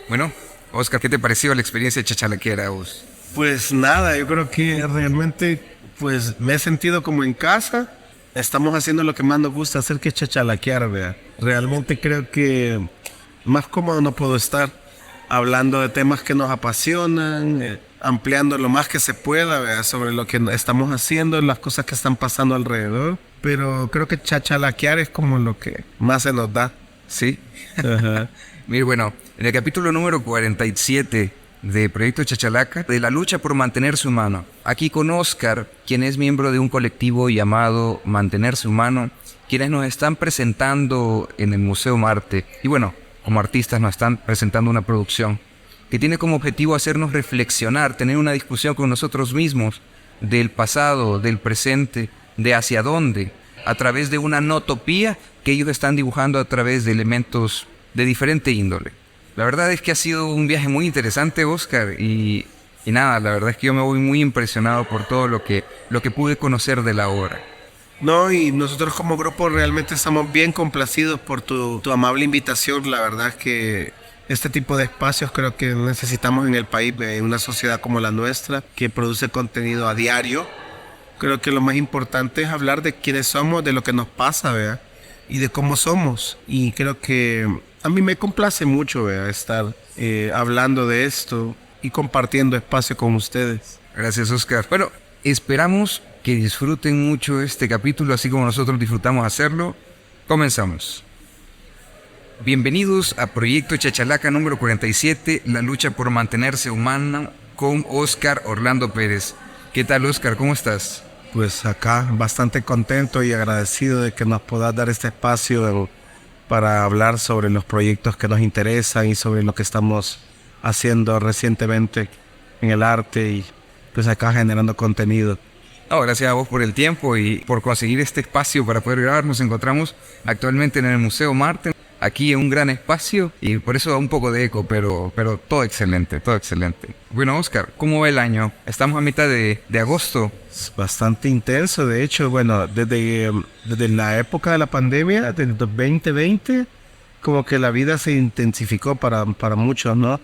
Bueno, Oscar, ¿qué te pareció la experiencia chachalaquera vos? Pues nada, yo creo que realmente pues me he sentido como en casa. Estamos haciendo lo que más nos gusta hacer, que es chachalaquear, vea. Realmente creo que más cómodo no puedo estar hablando de temas que nos apasionan, ampliando lo más que se pueda, vea, sobre lo que estamos haciendo, las cosas que están pasando alrededor. Pero creo que chachalaquear es como lo que más se nos da. Sí. Ajá. Mire, bueno, en el capítulo número 47 de Proyecto Chachalaca, de la lucha por mantenerse humano, aquí con Oscar, quien es miembro de un colectivo llamado Mantenerse Humano, quienes nos están presentando en el Museo Marte. Y bueno, como artistas nos están presentando una producción que tiene como objetivo hacernos reflexionar, tener una discusión con nosotros mismos del pasado, del presente, de hacia dónde, a través de una notopía que ellos están dibujando a través de elementos de diferente índole. La verdad es que ha sido un viaje muy interesante, Oscar, y nada, la verdad es que yo me voy muy impresionado por todo lo que pude conocer de la obra. No, y nosotros como grupo realmente estamos bien complacidos por tu amable invitación. La verdad es que este tipo de espacios creo que necesitamos en el país, en una sociedad como la nuestra, que produce contenido a diario. Creo que lo más importante es hablar de quiénes somos, de lo que nos pasa, ¿vea? Y de cómo somos. Y creo que a mí me complace mucho, ¿vea? Estar hablando de esto y compartiendo espacio con ustedes. Gracias, Oscar. Bueno, esperamos que disfruten mucho este capítulo, así como nosotros disfrutamos hacerlo. Comenzamos. Bienvenidos a Proyecto Chachalaca número 47, la lucha por mantenerse humano, con Oscar Orlando Pérez. ¿Qué tal, Oscar? ¿Cómo estás? Pues acá bastante contento y agradecido de que nos puedas dar este espacio para hablar sobre los proyectos que nos interesan y sobre lo que estamos haciendo recientemente en el arte y pues acá generando contenido. No, gracias a vos por el tiempo y por conseguir este espacio para poder grabar. Nos encontramos actualmente en el Museo Marte, aquí en un gran espacio, y por eso da un poco de eco, pero todo excelente, todo excelente. Bueno, Oscar, ¿cómo va el año? Estamos a mitad de agosto. Es bastante intenso, de hecho, bueno, desde la época de la pandemia, del 2020, como que la vida se intensificó para muchos, ¿no?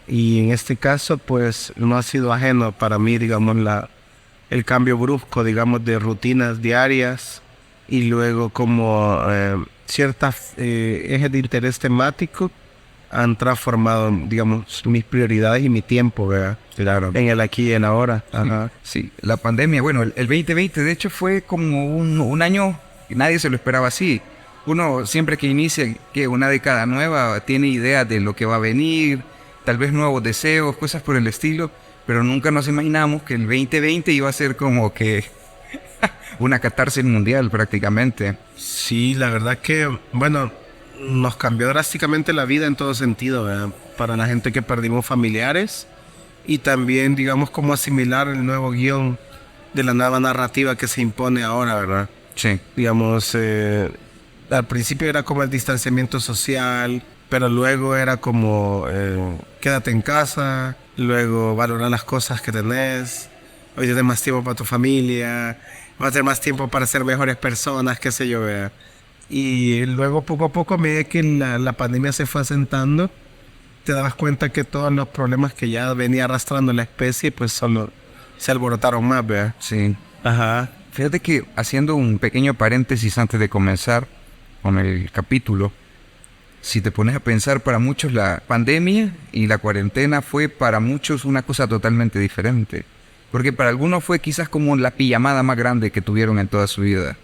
Y en este caso, pues, no ha sido ajeno para mí, digamos, el cambio brusco, digamos, de rutinas diarias y luego como ciertas ejes de interés temático han transformado, digamos, mis prioridades y mi tiempo, ¿verdad? Claro. En el aquí y en ahora. Ajá. Sí, la pandemia, bueno, el 2020 de hecho fue como un año que nadie se lo esperaba así. Uno siempre que inicia que una década nueva tiene ideas de lo que va a venir, tal vez nuevos deseos, cosas por el estilo, pero nunca nos imaginamos que el 2020 iba a ser como que una catarsis mundial prácticamente. Sí, la verdad que, bueno, nos cambió drásticamente la vida en todo sentido, ¿verdad? Para la gente que perdimos familiares y también, digamos, cómo asimilar el nuevo guión de la nueva narrativa que se impone ahora, ¿verdad? Sí. Digamos, al principio era como el distanciamiento social, pero luego era como quédate en casa, luego valorar las cosas que tenés, hoy tienes más tiempo para tu familia, vas a tener más tiempo para ser mejores personas, qué sé yo, vea. Y luego poco a poco, a medida que la pandemia se fue asentando, te dabas cuenta que todos los problemas que ya venía arrastrando la especie, pues solo se alborotaron más, vea. Sí. Ajá. Fíjate que haciendo un pequeño paréntesis antes de comenzar con el capítulo, si te pones a pensar, para muchos la pandemia y la cuarentena fue para muchos una cosa totalmente diferente. Porque para algunos fue quizás como la pijamada más grande que tuvieron en toda su vida.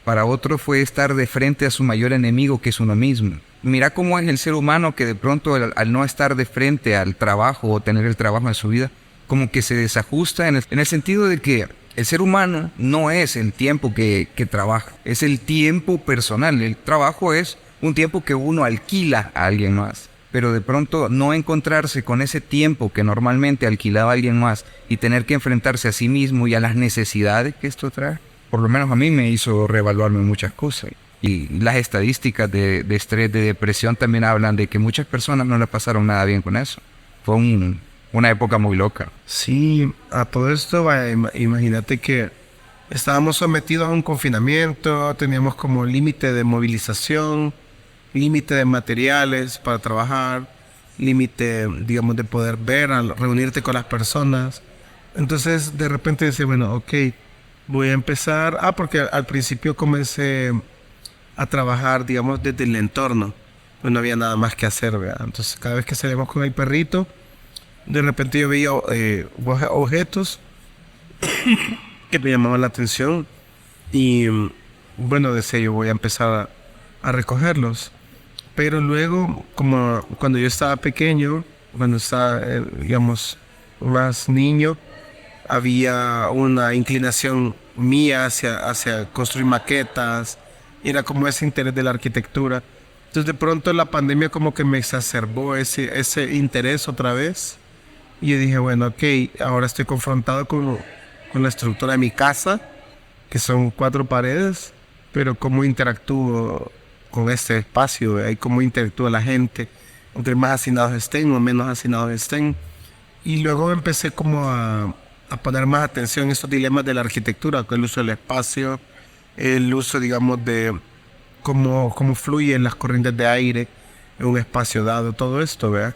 Para otros fue estar de frente a su mayor enemigo, que es uno mismo. Mira cómo es el ser humano que de pronto al no estar de frente al trabajo o tener el trabajo en su vida, como que se desajusta en el sentido de que el ser humano no es el tiempo que trabaja, es el tiempo personal. El trabajo es un tiempo que uno alquila a alguien más. Pero de pronto no encontrarse con ese tiempo que normalmente alquilaba a alguien más y tener que enfrentarse a sí mismo y a las necesidades que esto trae, por lo menos a mí me hizo reevaluarme muchas cosas. Y las estadísticas de estrés, de depresión también hablan de que muchas personas no le pasaron nada bien con eso. Fue una época muy loca. Sí, a todo esto, vaya, imagínate que estábamos sometidos a un confinamiento, teníamos como límite de movilización, límite de materiales para trabajar, límite, digamos, de poder ver, reunirte con las personas. Entonces de repente decía, bueno, ok, voy a empezar, porque al principio comencé a trabajar, digamos, desde el entorno, pues no había nada más que hacer, ¿verdad? Entonces cada vez que salíamos con el perrito, de repente yo veía objetos que me llamaban la atención y bueno, decía yo voy a empezar a recogerlos. Pero luego, como cuando yo estaba pequeño, cuando estaba, digamos, más niño, había una inclinación mía hacia construir maquetas. Era como ese interés de la arquitectura. Entonces de pronto la pandemia como que me exacerbó ese interés otra vez. Y yo dije, bueno, ok, ahora estoy confrontado con la estructura de mi casa, que son 4 paredes, pero cómo interactúo con este espacio, y cómo interactúa la gente, entre más hacinados estén o menos hacinados estén. Y luego empecé como a poner más atención en estos dilemas de la arquitectura, con el uso del espacio, el uso, digamos, de cómo fluyen las corrientes de aire en un espacio dado, todo esto, ¿verdad?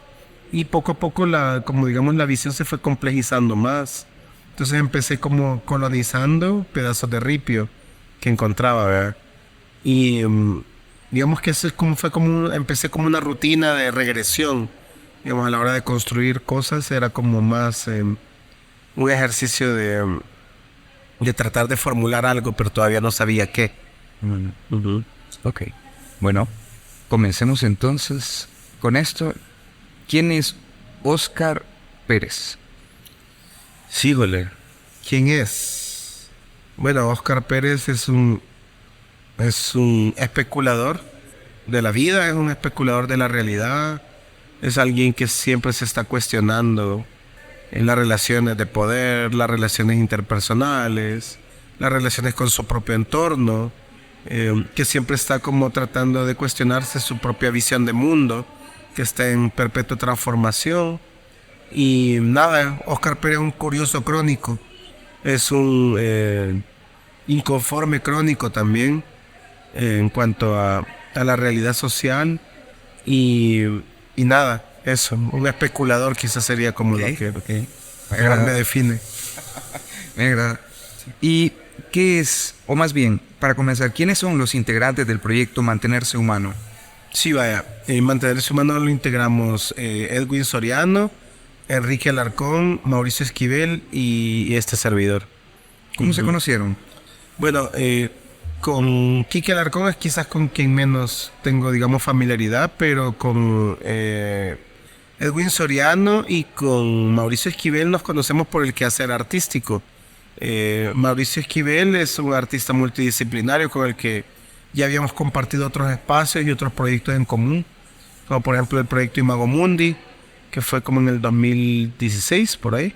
Y poco a poco como digamos la visión se fue complejizando más. Entonces empecé como colonizando pedazos de ripio que encontraba, ¿verdad? Y digamos que eso empecé como una rutina de regresión. Digamos, a la hora de construir cosas era como más un ejercicio de tratar de formular algo, pero todavía no sabía qué. Ok, bueno, comencemos entonces con esto. ¿Quién es Óscar Pérez? Sígole. ¿Quién es? Bueno, Óscar Pérez es un especulador de la vida, es un especulador de la realidad, es alguien que siempre se está cuestionando en las relaciones de poder, las relaciones interpersonales, las relaciones con su propio entorno, que siempre está como tratando de cuestionarse su propia visión de mundo, que está en perpetua transformación. Y nada, Óscar Pérez es un curioso crónico, es un inconforme crónico también en cuanto a la realidad social y nada, eso, un especulador quizás sería como lo que me define. Me agrada. ¿Y qué es, o más bien, para comenzar, quiénes son los integrantes del proyecto Mantenerse Humano? Sí, vaya, Mantenerse Humano lo integramos Edwin Soriano, Enrique Alarcón, Mauricio Esquivel y este servidor. ¿Cómo se conocieron? Bueno, con Quique Alarcón es quizás con quien menos tengo, digamos, familiaridad, pero con Edwin Soriano y con Mauricio Esquivel nos conocemos por el quehacer artístico. Mauricio Esquivel es un artista multidisciplinario con el que ya habíamos compartido otros espacios y otros proyectos en común, como por ejemplo el proyecto Imago Mundi, que fue como en el 2016, por ahí.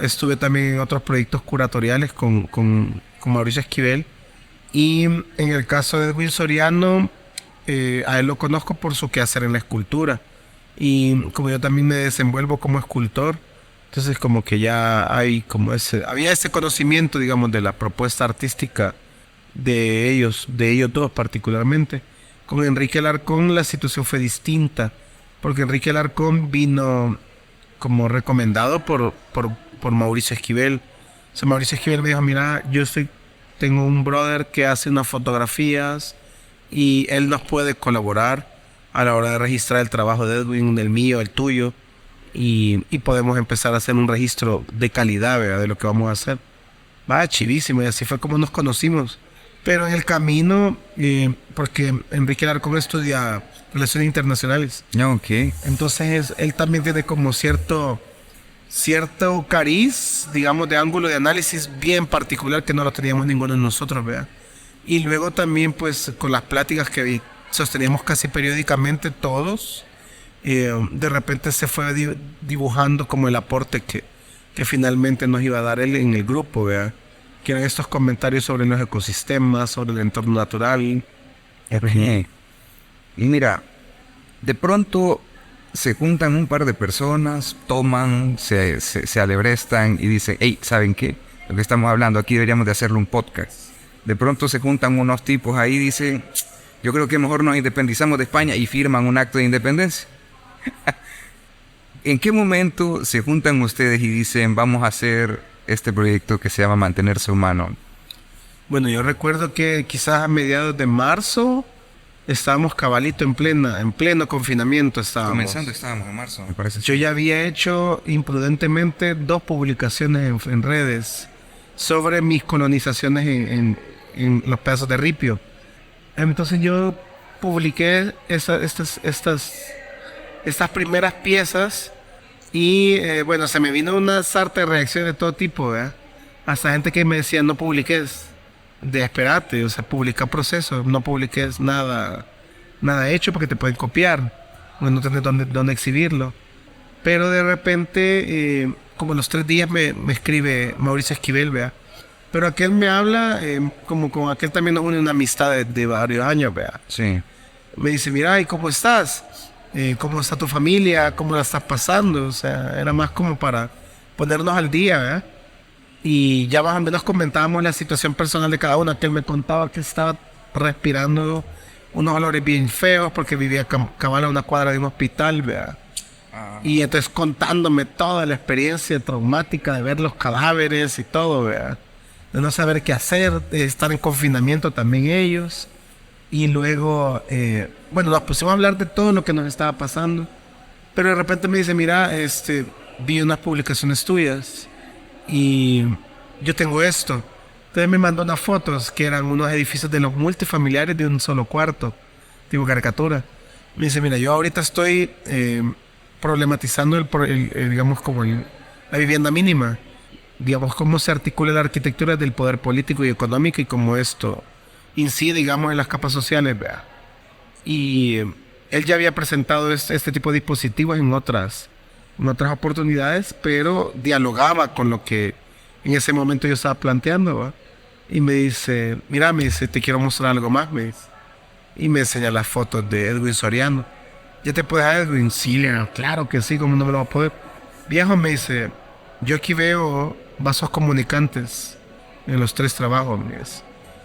Estuve también en otros proyectos curatoriales con Mauricio Esquivel. Y en el caso de Edwin Soriano, a él lo conozco por su quehacer en la escultura. Y como yo también me desenvuelvo como escultor, entonces como que ya había ese conocimiento, digamos, de la propuesta artística de ellos dos particularmente. Con Enrique Alarcón la situación fue distinta, porque Enrique Alarcón vino como recomendado por Mauricio Esquivel. O sea, Mauricio Esquivel me dijo, mira, tengo un brother que hace unas fotografías y él nos puede colaborar a la hora de registrar el trabajo de Edwin, el mío, el tuyo, y podemos empezar a hacer un registro de calidad, ¿verdad?, de lo que vamos a hacer. Va, chivísimo, y así fue como nos conocimos. Pero en el camino, porque Enrique Alarcón estudia Relaciones Internacionales. Ok. Entonces él también tiene como cierto cariz, digamos, de ángulo de análisis bien particular que no lo teníamos ninguno de nosotros, ¿verdad? Y luego también, pues, con las pláticas que sosteníamos casi periódicamente todos, de repente se fue dibujando como el aporte que finalmente nos iba a dar él en el grupo, ¿verdad? Que eran estos comentarios sobre los ecosistemas, sobre el entorno natural. Y mira, de pronto se juntan un par de personas, toman, se alebrestan y dicen, hey, ¿saben qué? Lo que estamos hablando aquí deberíamos de hacerlo un podcast. De pronto se juntan unos tipos ahí y dicen, yo creo que mejor nos independizamos de España, y firman un acto de independencia. ¿En qué momento se juntan ustedes y dicen vamos a hacer este proyecto que se llama Mantenerse Humano? Bueno, yo recuerdo que quizás a mediados de marzo estábamos cabalito en pleno confinamiento estábamos. Comenzando estábamos en marzo, me parece. Yo ya había hecho imprudentemente 2 publicaciones en redes sobre mis colonizaciones en los pedazos de ripio. Entonces yo publiqué estas primeras piezas y bueno, se me vino una sarta de reacciones de todo tipo, ¿verdad? Hasta gente que me decía no publiques, espérate, o sea, publica proceso, no publiques nada hecho porque te pueden copiar, no tienes dónde exhibirlo. Pero de repente, como a los 3 días me escribe Mauricio Esquivel, ¿verdad? Pero aquel me habla, como con aquel también nos une una amistad de varios años, ¿verdad? Sí. Me dice, mira, ¿y cómo estás? ¿Cómo está tu familia? ¿Cómo la estás pasando? O sea, era más como para ponernos al día, ¿verdad? Y ya más o menos comentábamos la situación personal de cada uno. Que él me contaba que estaba respirando unos olores bien feos porque vivía cabal a una cuadra de un hospital, ¿verdad? Y entonces contándome toda la experiencia traumática de ver los cadáveres y todo, ¿verdad? De no saber qué hacer, de estar en confinamiento también ellos. Y luego, bueno, nos pusimos a hablar de todo lo que nos estaba pasando. Pero de repente me dice, mira, vi unas publicaciones tuyas y yo tengo esto. Entonces me mandó unas fotos que eran unos edificios de los multifamiliares de un solo cuarto, tipo caricatura. Me dice, mira, yo ahorita estoy problematizando digamos, como la vivienda mínima. Digamos, cómo se articula la arquitectura del poder político y económico y cómo esto incide, digamos, en las capas sociales, ¿verdad? Y él ya había presentado este tipo de dispositivos en otras oportunidades, pero dialogaba con lo que en ese momento yo estaba planteando, ¿verdad? Y me dice, mira, me dice, te quiero mostrar algo más, me dice. Y me enseña las fotos de Edwin Soriano. ¿Ya te puedes dar Edwin? Sí, claro que sí, ¿cómo no me lo va a poder? Viejo, me dice, yo aquí veo vasos comunicantes en los 3 trabajos, me dice.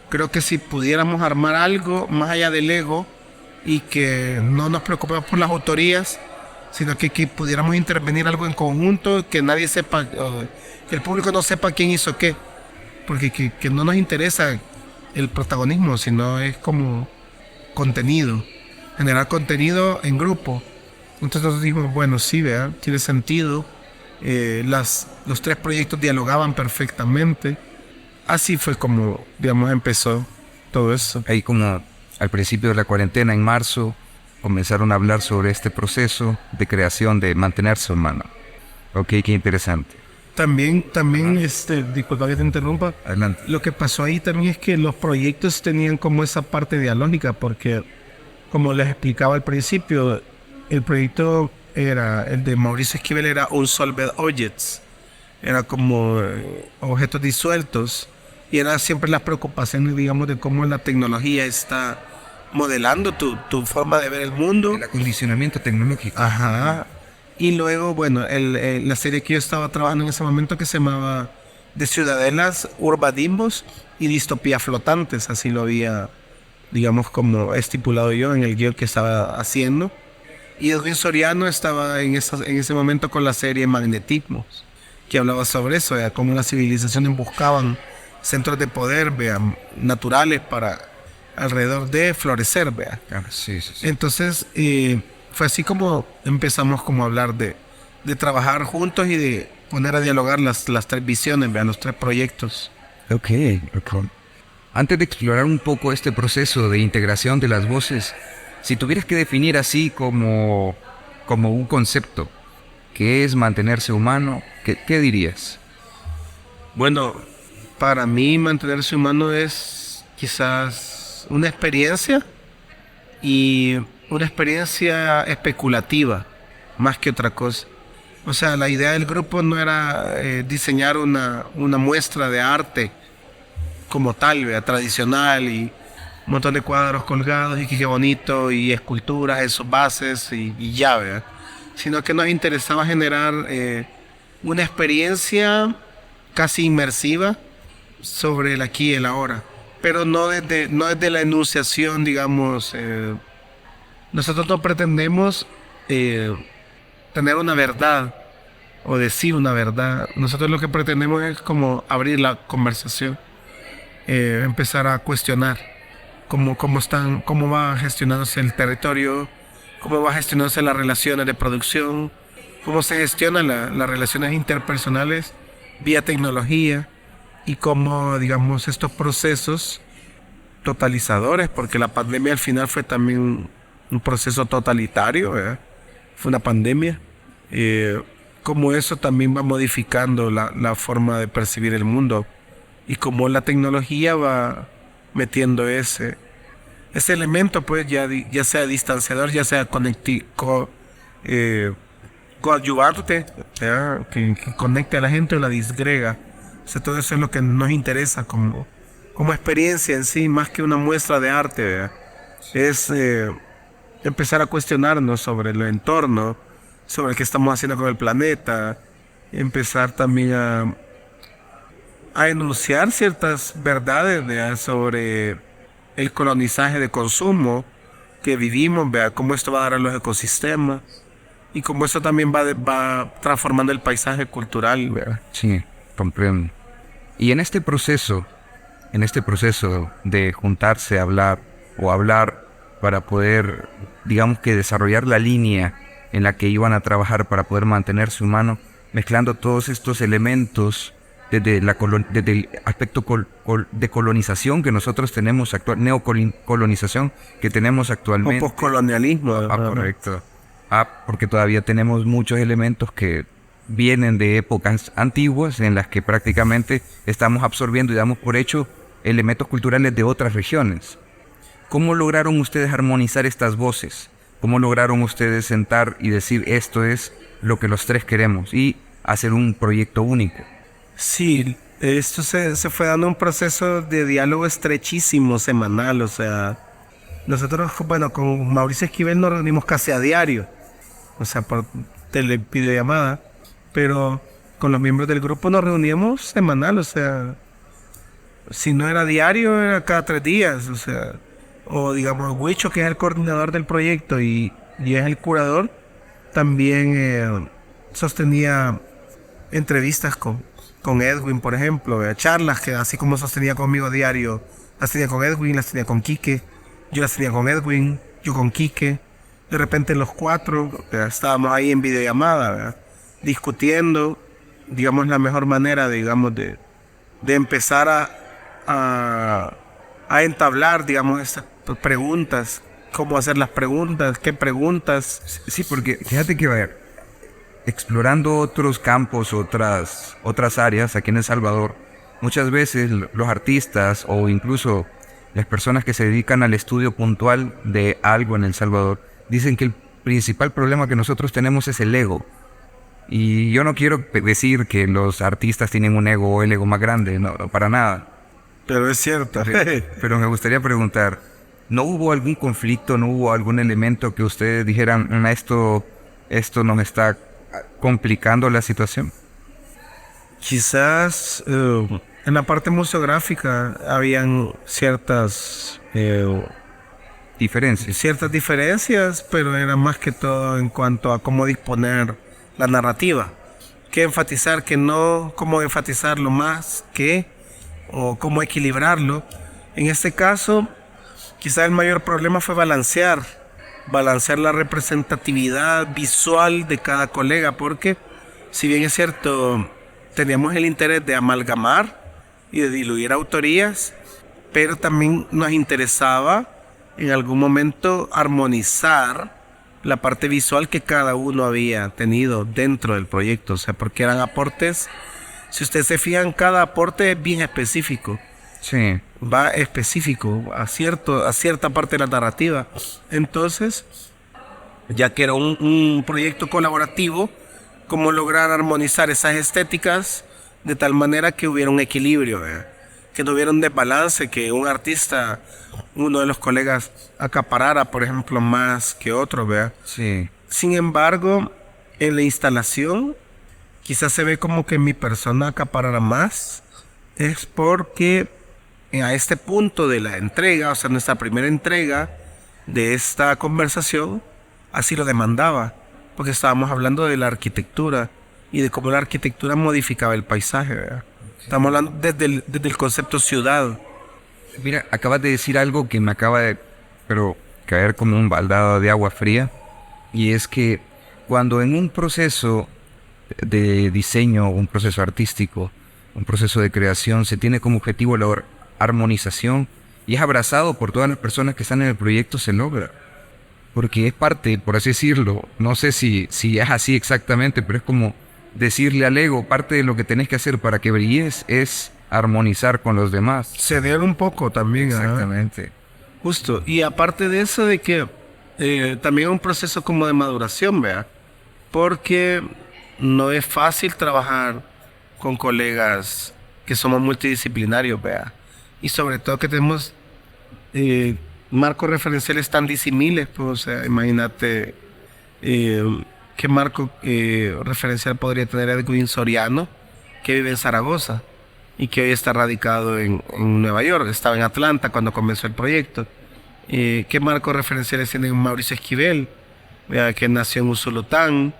Creo que si pudiéramos armar algo más allá del ego y que no nos preocupemos por las autorías, sino que pudiéramos intervenir algo en conjunto, que nadie sepa, que el público no sepa quién hizo qué, porque que no nos interesa el protagonismo, sino es como contenido, generar contenido en grupo. Entonces nosotros dijimos, bueno, sí, ¿verdad? Tiene sentido. Los 3 proyectos dialogaban perfectamente. Así fue como, digamos, empezó todo eso. Ahí como al principio de la cuarentena, en marzo, comenzaron a hablar sobre este proceso de creación de Mantenerse Humano. Ok, qué interesante. También, disculpa que te interrumpa. Adelante. Lo que pasó ahí también es que los proyectos tenían como esa parte dialógica, porque, como les explicaba al principio, el proyecto el de Mauricio Esquivel era Unsolved Objects. Era como objetos disueltos. Y era siempre las preocupaciones, digamos, de cómo la tecnología está modelando tu forma de ver el mundo. El acondicionamiento tecnológico. Ajá. Y luego, bueno, la serie que yo estaba trabajando en ese momento que se llamaba De Ciudadelas, Urbadimbos y Distopías Flotantes. Así lo había, digamos, como estipulado yo en el guión que estaba haciendo. Y Edwin Soriano estaba en ese momento con la serie Magnetismos, que hablaba sobre eso, cómo las civilizaciones buscaban centros de poder, vean, naturales para alrededor de florecer, vean. Sí. Entonces fue así como empezamos como a hablar de trabajar juntos y de poner a dialogar las 3 visiones, vean, los 3 proyectos. Ok. Antes de explorar un poco este proceso de integración de las voces, si tuvieras que definir así como un concepto, ¿qué es mantenerse humano? ¿Qué dirías? Bueno, para mí mantenerse humano es quizás una experiencia y una experiencia especulativa más que otra cosa. O sea, la idea del grupo no era diseñar una muestra de arte como tal, ¿verdad? Tradicional y un montón de cuadros colgados y qué bonito y esculturas, esos bases y ya, ¿verdad? Sino que nos interesaba generar una experiencia casi inmersiva sobre el aquí y el ahora, pero no desde la enunciación, digamos. Nosotros no pretendemos eh, tener una verdad o decir una verdad. Nosotros lo que pretendemos es como abrir la conversación, empezar a cuestionar cómo va gestionándose el territorio, cómo va gestionándose las relaciones de producción, cómo se gestionan las relaciones interpersonales vía tecnología y cómo, digamos, estos procesos totalizadores, porque la pandemia al final fue también un proceso totalitario, ¿verdad? Fue una pandemia. Cómo eso también va modificando la forma de percibir el mundo y cómo la tecnología va metiendo ese elemento, pues ya sea distanciador, ya sea coadyuvante, ¿verdad? Que conecte a la gente o la disgrega. O sea, todo eso es lo que nos interesa como experiencia en sí, más que una muestra de arte, ¿verdad? Es empezar a cuestionarnos sobre el entorno, sobre qué estamos haciendo con el planeta, empezar también a enunciar ciertas verdades, ¿verdad? Sobre el colonizaje de consumo que vivimos, ¿verdad? Cómo esto va a dar a los ecosistemas y cómo eso también va transformando el paisaje cultural, ¿verdad? Sí, comprendo. Y en este proceso de juntarse a hablar o hablar para poder, digamos que desarrollar la línea en la que iban a trabajar para poder mantenerse humano, mezclando todos estos elementos desde el aspecto de colonización que nosotros tenemos actual, neocolonización que tenemos actualmente. O postcolonialismo. Correcto. Porque todavía tenemos muchos elementos que vienen de épocas antiguas en las que prácticamente estamos absorbiendo y damos por hecho elementos culturales de otras regiones. ¿Cómo lograron ustedes armonizar estas voces? ¿Cómo lograron ustedes sentar y decir esto es lo que los tres queremos y hacer un proyecto único? Sí, esto se fue dando un proceso de diálogo estrechísimo, semanal. O sea, nosotros, bueno, con Mauricio Esquivel nos reunimos casi a diario, o sea, por videollamada, pero con los miembros del grupo nos reuníamos semanal, o sea, si no era diario, era cada 3 días, o sea, o digamos, Huicho, que es el coordinador del proyecto y es el curador, también sostenía entrevistas con Edwin, por ejemplo, charlas que así como sostenía conmigo diario, las tenía con Edwin, las tenía con Quique, yo las tenía con Edwin, yo con Quique, de repente los 4 estábamos ahí en videollamada, ¿verdad? Discutiendo, digamos, la mejor manera, digamos, de empezar a entablar, digamos, estas preguntas, cómo hacer las preguntas, qué preguntas. Sí, porque fíjate que, a ver, explorando otros campos, otras áreas aquí en El Salvador, muchas veces los artistas o incluso las personas que se dedican al estudio puntual de algo en El Salvador dicen que el principal problema que nosotros tenemos es el ego. Y yo no quiero decir que los artistas tienen un ego o el ego más grande, no, para nada. Pero es cierto. Pero me gustaría preguntar, ¿no hubo algún conflicto, no hubo algún elemento que ustedes dijeran, esto nos está complicando la situación? Quizás en la parte museográfica habían ciertas diferencias, pero era más que todo en cuanto a cómo disponer la narrativa, qué enfatizar, qué no, cómo enfatizarlo más que, o cómo equilibrarlo. En este caso, quizás el mayor problema fue balancear la representatividad visual de cada colega, porque si bien es cierto, teníamos el interés de amalgamar y de diluir autorías, pero también nos interesaba en algún momento armonizar la parte visual que cada uno había tenido dentro del proyecto, o sea, porque eran aportes, si ustedes se fijan, cada aporte es bien específico. Sí. Va específico a cierta parte de la narrativa. Entonces, ya que era un proyecto colaborativo, cómo lograr armonizar esas estéticas de tal manera que hubiera un equilibrio, ¿verdad? Que no hubiera un desbalance, que un artista, uno de los colegas acaparara, por ejemplo, más que otro, ¿verdad? Sí. Sin embargo, en la instalación quizás se ve como que mi persona acaparara más. Es porque a este punto de la entrega, o sea, nuestra primera entrega de esta conversación, así lo demandaba. porque estábamos hablando de la arquitectura y de cómo la arquitectura modificaba el paisaje, ¿verdad? Estamos hablando desde el concepto ciudad. Mira, acabas de decir algo que me acaba de pero caer como un baldado de agua fría, y es que cuando en un proceso de diseño, un proceso artístico, un proceso de creación, se tiene como objetivo la armonización y es abrazado por todas las personas que están en el proyecto, se logra. Porque es parte, por así decirlo, no sé si es así exactamente, pero es como decirle al ego, parte de lo que tenés que hacer para que brilles es armonizar con los demás. Ceder un poco también. Exactamente. Justo. Y aparte de eso, de que también es un proceso como de maduración, ¿vea? Porque no es fácil trabajar con colegas que somos multidisciplinarios, ¿vea? Y sobre todo que tenemos marcos referenciales tan disímiles, pues, o sea, imagínate qué marco referencial podría tener Edwin Soriano, que vive en Zaragoza y que hoy está radicado en Nueva York. Estaba en Atlanta cuando comenzó el proyecto. ¿Qué marcos referenciales tiene Mauricio Esquivel, que nació en Usulután,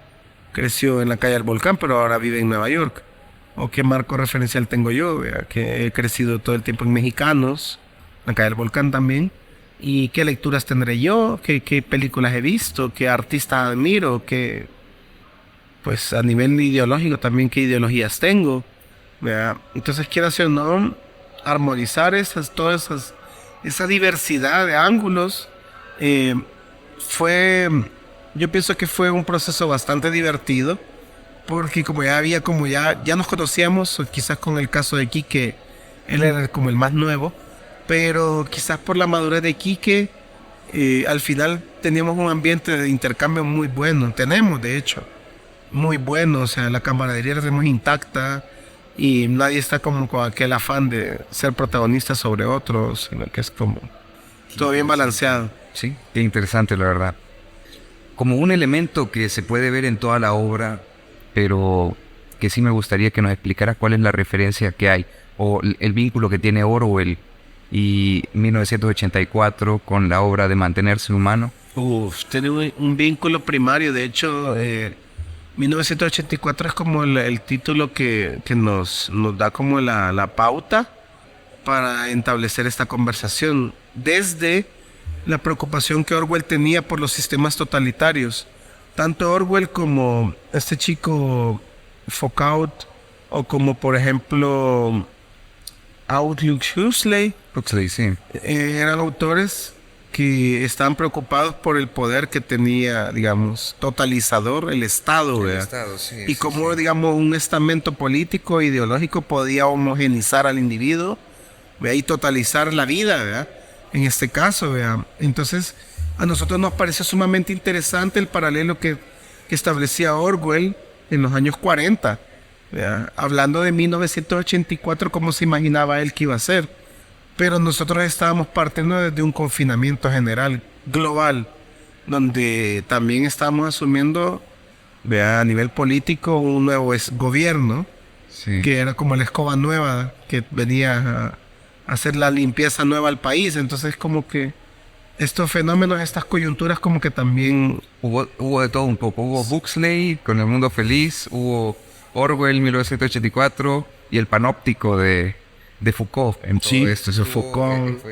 creció en la calle del Volcán, pero ahora vive en Nueva York? ¿O qué marco referencial tengo yo, que he crecido todo el tiempo en Mexicanos, en la calle del Volcán también? ¿Y qué lecturas tendré yo? ¿Qué películas he visto? ¿Qué artistas admiro? Pues a nivel ideológico también, ¿qué ideologías tengo? Entonces quiero hacer, ¿no?, armonizar esa diversidad de ángulos. Yo pienso que fue un proceso bastante divertido, porque como ya nos conocíamos, o quizás con el caso de Quique, él era como el más nuevo, pero quizás por la madurez de Quique, al final teníamos un ambiente de intercambio muy bueno. Tenemos, de hecho, muy bueno. O sea, la camaradería la tenemos intacta y nadie está como con aquel afán de ser protagonista sobre otros, sino que es como todo bien balanceado. Sí, qué interesante, la verdad. Como un elemento que se puede ver en toda la obra, pero que sí me gustaría que nos explicara cuál es la referencia que hay, o el vínculo que tiene Orwell y 1984 con la obra de Mantenerse Humano. Tiene un vínculo primario. De hecho, 1984 es como el título que nos da como la pauta para establecer esta conversación, desde la preocupación que Orwell tenía por los sistemas totalitarios. Tanto Orwell como este chico Foucault, o como por ejemplo Aldous Huxley, Sí. eran autores que estaban preocupados por el poder que tenía, digamos, totalizador el Estado, ¿verdad? Y cómo, digamos, un estamento político, ideológico podía homogenizar al individuo, ¿verdad? Y totalizar la vida, ¿verdad? En este caso, ¿verdad? Entonces, a nosotros nos pareció sumamente interesante el paralelo que establecía Orwell en los años 40, ¿verdad? Hablando de 1984, cómo se imaginaba él que iba a ser. Pero nosotros estábamos partiendo desde un confinamiento general, global, donde también estábamos asumiendo, a nivel político, un nuevo gobierno, Sí. que era como la escoba nueva que venía a hacer la limpieza nueva al país. Entonces, como que estos fenómenos, estas coyunturas, como que también... Hubo de todo un poco. Hubo Huxley con El Mundo Feliz, hubo Orwell 1984 y el panóptico de Foucault en todo esto. Eso Foucault.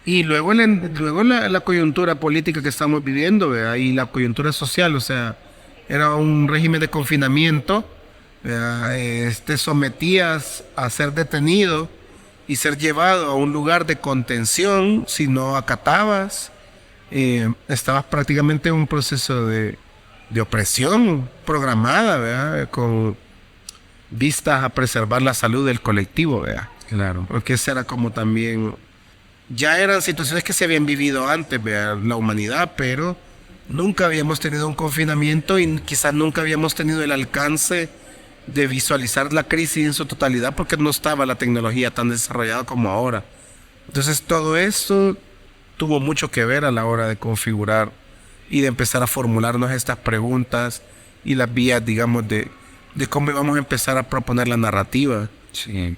Y luego la coyuntura política que estamos viviendo, ¿verdad? Y la coyuntura social, o sea, era un régimen de confinamiento, ¿verdad? Te sometías a ser detenido y ser llevado a un lugar de contención si no acatabas. Estabas prácticamente en un proceso de opresión programada, ¿verdad? Con vistas a preservar la salud del colectivo, ¿verdad? Claro. Porque esa era como también... Ya eran situaciones que se habían vivido antes, ¿verdad? La humanidad, pero nunca habíamos tenido un confinamiento y quizás nunca habíamos tenido el alcance de visualizar la crisis en su totalidad, porque no estaba la tecnología tan desarrollada como ahora. Entonces todo esto tuvo mucho que ver a la hora de configurar y de empezar a formularnos estas preguntas y las vías, digamos, de cómo íbamos a empezar a proponer la narrativa. Sí.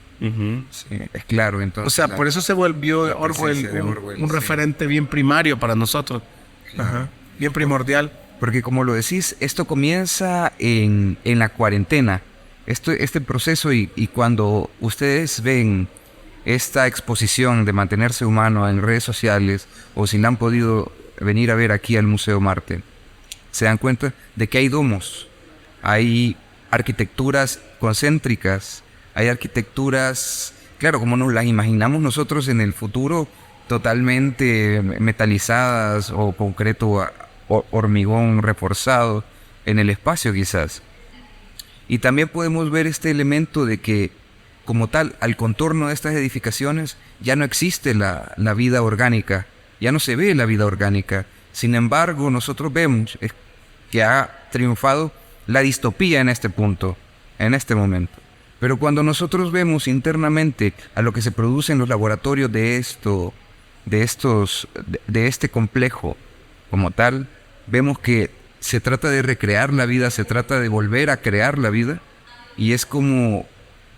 Sí, es claro. Entonces, o sea, por eso se volvió Orwell un referente bien primario para nosotros. Claro. Bien primordial. Porque como lo decís, esto comienza en la cuarentena. Este proceso y cuando ustedes ven esta exposición de mantenerse humano en redes sociales o si la han podido venir a ver aquí al Museo Marte, se dan cuenta de que hay domos, hay arquitecturas concéntricas, hay arquitecturas, claro, como nos las imaginamos nosotros en el futuro, totalmente metalizadas o concreto hormigón reforzado en el espacio quizás. Y también podemos ver este elemento de que como tal, al contorno de estas edificaciones ya no existe la vida orgánica, ya no se ve la vida orgánica. Sin embargo, nosotros vemos que ha triunfado la distopía en este punto, en este momento. Pero cuando nosotros vemos internamente a lo que se produce en los laboratorios de este complejo como tal, vemos que se trata de recrear la vida, se trata de volver a crear la vida, y es como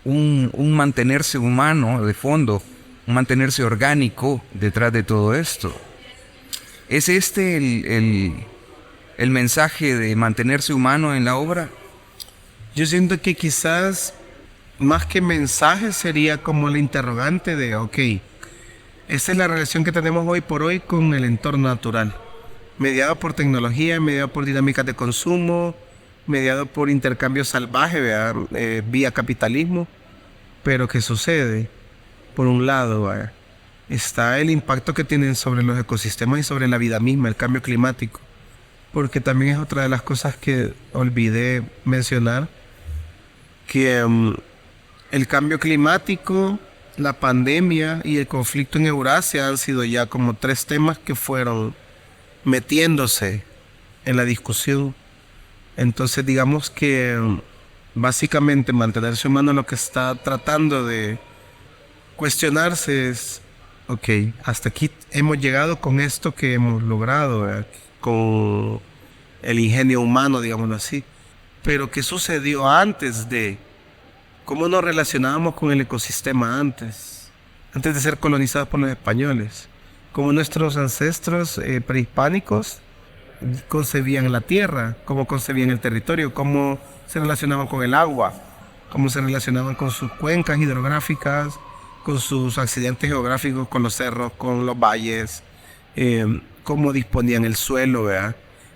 un mantenerse humano de fondo, un mantenerse orgánico detrás de todo esto. ¿Es este el mensaje de mantenerse humano en la obra? Yo siento que quizás más que mensaje sería como el interrogante de, ok, esa es la relación que tenemos hoy por hoy con el entorno natural, mediado por tecnología, mediado por dinámicas de consumo, mediado por intercambio salvaje, vía capitalismo. Pero ¿qué sucede? Por un lado, está el impacto que tienen sobre los ecosistemas y sobre la vida misma, el cambio climático. Porque también es otra de las cosas que olvidé mencionar, que el cambio climático, la pandemia y el conflicto en Eurasia han sido ya como 3 temas que fueron metiéndose en la discusión. Entonces digamos que básicamente mantenerse humano lo que está tratando de cuestionarse es, ok, hasta aquí hemos llegado con esto que hemos logrado, con el ingenio humano, digámoslo así. Pero ¿qué sucedió antes de? ¿Cómo nos relacionábamos con el ecosistema antes de ser colonizados por los españoles? ¿Cómo nuestros ancestros prehispánicos concebían la tierra? ¿Cómo concebían el territorio? ¿Cómo se relacionaban con el agua? ¿Cómo se relacionaban con sus cuencas hidrográficas, con sus accidentes geográficos, con los cerros, con los valles? ¿Cómo disponían el suelo, ¿verdad?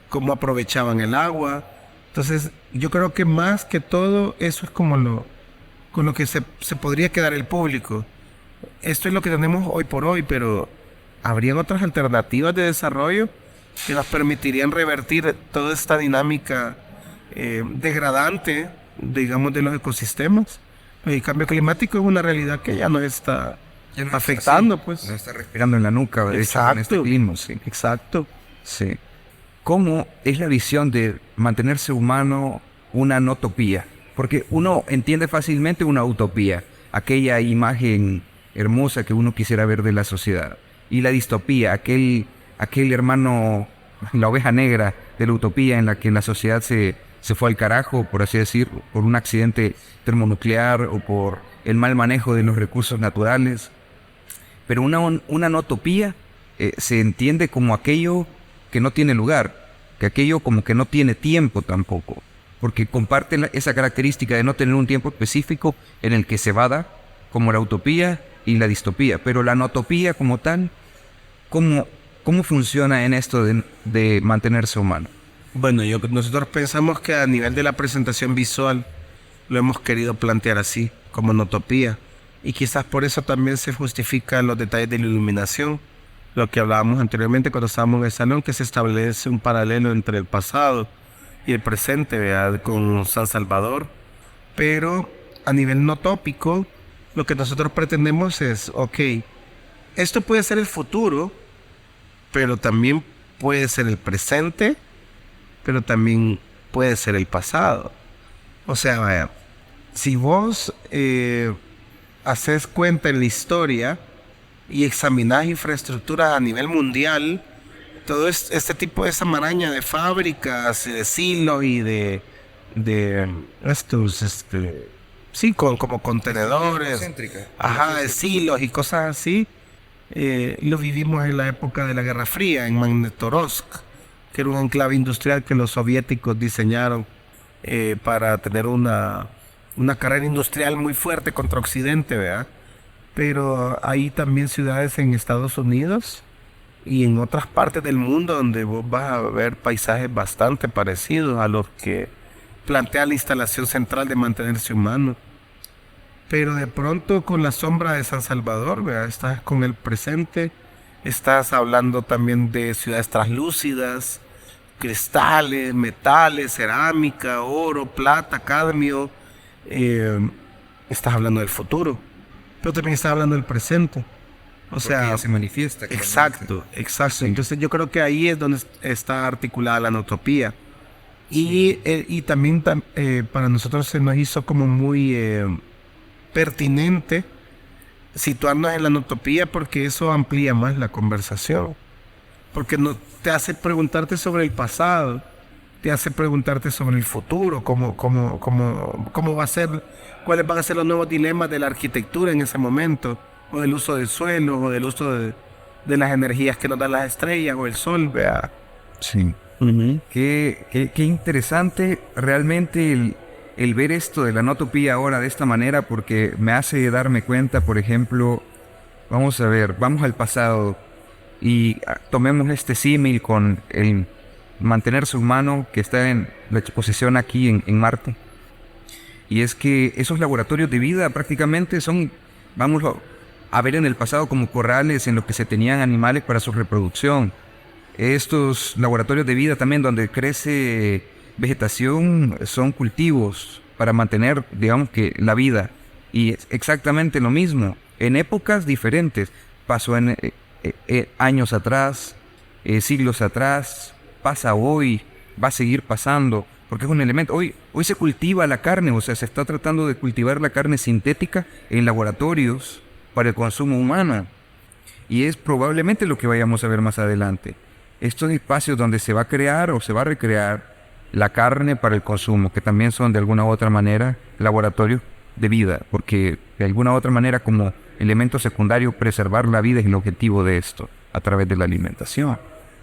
¿Cómo aprovechaban el agua? Entonces, yo creo que más que todo, eso es como con lo que se podría quedar el público. Esto es lo que tenemos hoy por hoy, pero ¿habrían otras alternativas de desarrollo que nos permitirían revertir toda esta dinámica degradante, digamos, de los ecosistemas? El cambio climático es una realidad que ya nos está afectando, sí, pues. Nos está respirando en la nuca, de hecho, con este clima, sí. Exacto. Sí. ¿Cómo es la visión de mantenerse humano una notopía? Porque uno entiende fácilmente una utopía, aquella imagen hermosa que uno quisiera ver de la sociedad. Y la distopía, aquel hermano, la oveja negra de la utopía en la que la sociedad se fue al carajo, por así decir, por un accidente termonuclear o por el mal manejo de los recursos naturales. Pero una notopía se entiende como aquello que no tiene lugar, que aquello como que no tiene tiempo tampoco, porque comparte esa característica de no tener un tiempo específico en el que se vada, como la utopía y la distopía. Pero la notopía como tal, ¿cómo funciona en esto de mantenerse humano? Bueno, nosotros pensamos que a nivel de la presentación visual lo hemos querido plantear así, como notopía, y quizás por eso también se justifican los detalles de la iluminación, lo que hablábamos anteriormente cuando estábamos en el salón, que se establece un paralelo entre el pasado y el presente, ¿verdad? Con San Salvador. Pero a nivel no tópico, lo que nosotros pretendemos es, ok, esto puede ser el futuro, pero también puede ser el presente, pero también puede ser el pasado. O sea, vaya, si vos haces cuenta en la historia y examinás infraestructuras a nivel mundial, todo este tipo de esa maraña de fábricas, de silos y de estos, sí, como contenedores, de silos y cosas así, lo vivimos en la época de la Guerra Fría, en Magnitogorsk, que era un enclave industrial que los soviéticos diseñaron para tener una carrera industrial muy fuerte contra Occidente, ¿verdad? Pero hay también ciudades en Estados Unidos y en otras partes del mundo donde vos vas a ver paisajes bastante parecidos a los que plantea la instalación central de mantenerse humano. Pero de pronto con la sombra de San Salvador, ¿verdad? Estás con el presente, estás hablando también de ciudades translúcidas, cristales, metales, cerámica, oro, plata, cadmio. Estás hablando del futuro, pero también estás hablando del presente. O sea, ya se manifiesta. Exacto, exacto. Sí. Entonces yo creo que ahí es donde está articulada la notopía. Sí. Y también para nosotros se nos hizo como muy pertinente situarnos en la notopía porque eso amplía más la conversación. Porque no, te hace preguntarte sobre el pasado, te hace preguntarte sobre el futuro, cómo va a ser, cuáles van a ser los nuevos dilemas de la arquitectura en ese momento, o del uso del suelo, o del uso de las energías que nos dan las estrellas o el sol, vea. Sí. Qué interesante realmente el ver esto de la notopía ahora de esta manera, porque me hace darme cuenta, por ejemplo, vamos a ver, vamos al pasado y tomemos este símil con el mantenerse humano que está en la exposición aquí en Marte. Y es que esos laboratorios de vida prácticamente son, vamos a ver en el pasado, como corrales en los que se tenían animales para su reproducción. Estos laboratorios de vida también donde crece vegetación son cultivos para mantener, digamos que, la vida. Y es exactamente lo mismo, en épocas diferentes. Pasó en años atrás, siglos atrás, pasa hoy, va a seguir pasando, porque es un elemento. Hoy se cultiva la carne, o sea, se está tratando de cultivar la carne sintética en laboratorios para el consumo humano. Y es probablemente lo que vayamos a ver más adelante. Estos espacios donde se va a crear o se va a recrear la carne para el consumo, que también son de alguna u otra manera laboratorios de vida, porque de alguna u otra manera como elemento secundario preservar la vida es el objetivo de esto, a través de la alimentación.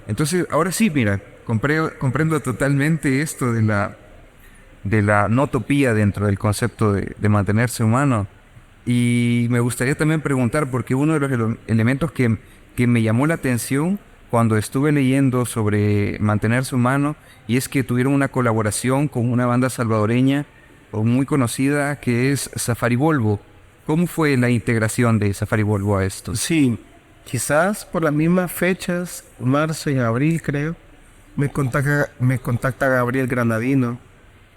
Entonces, ahora sí, mira, comprendo totalmente esto de la notopía dentro del concepto de mantenerse humano. Y me gustaría también preguntar, porque uno de los elementos que me llamó la atención cuando estuve leyendo sobre mantenerse humano, y es que tuvieron una colaboración con una banda salvadoreña muy conocida que es Safari Volvo. ¿Cómo fue la integración de Safari Volvo a esto? Sí, quizás por las mismas fechas, marzo y abril creo, me contacta Gabriel Granadino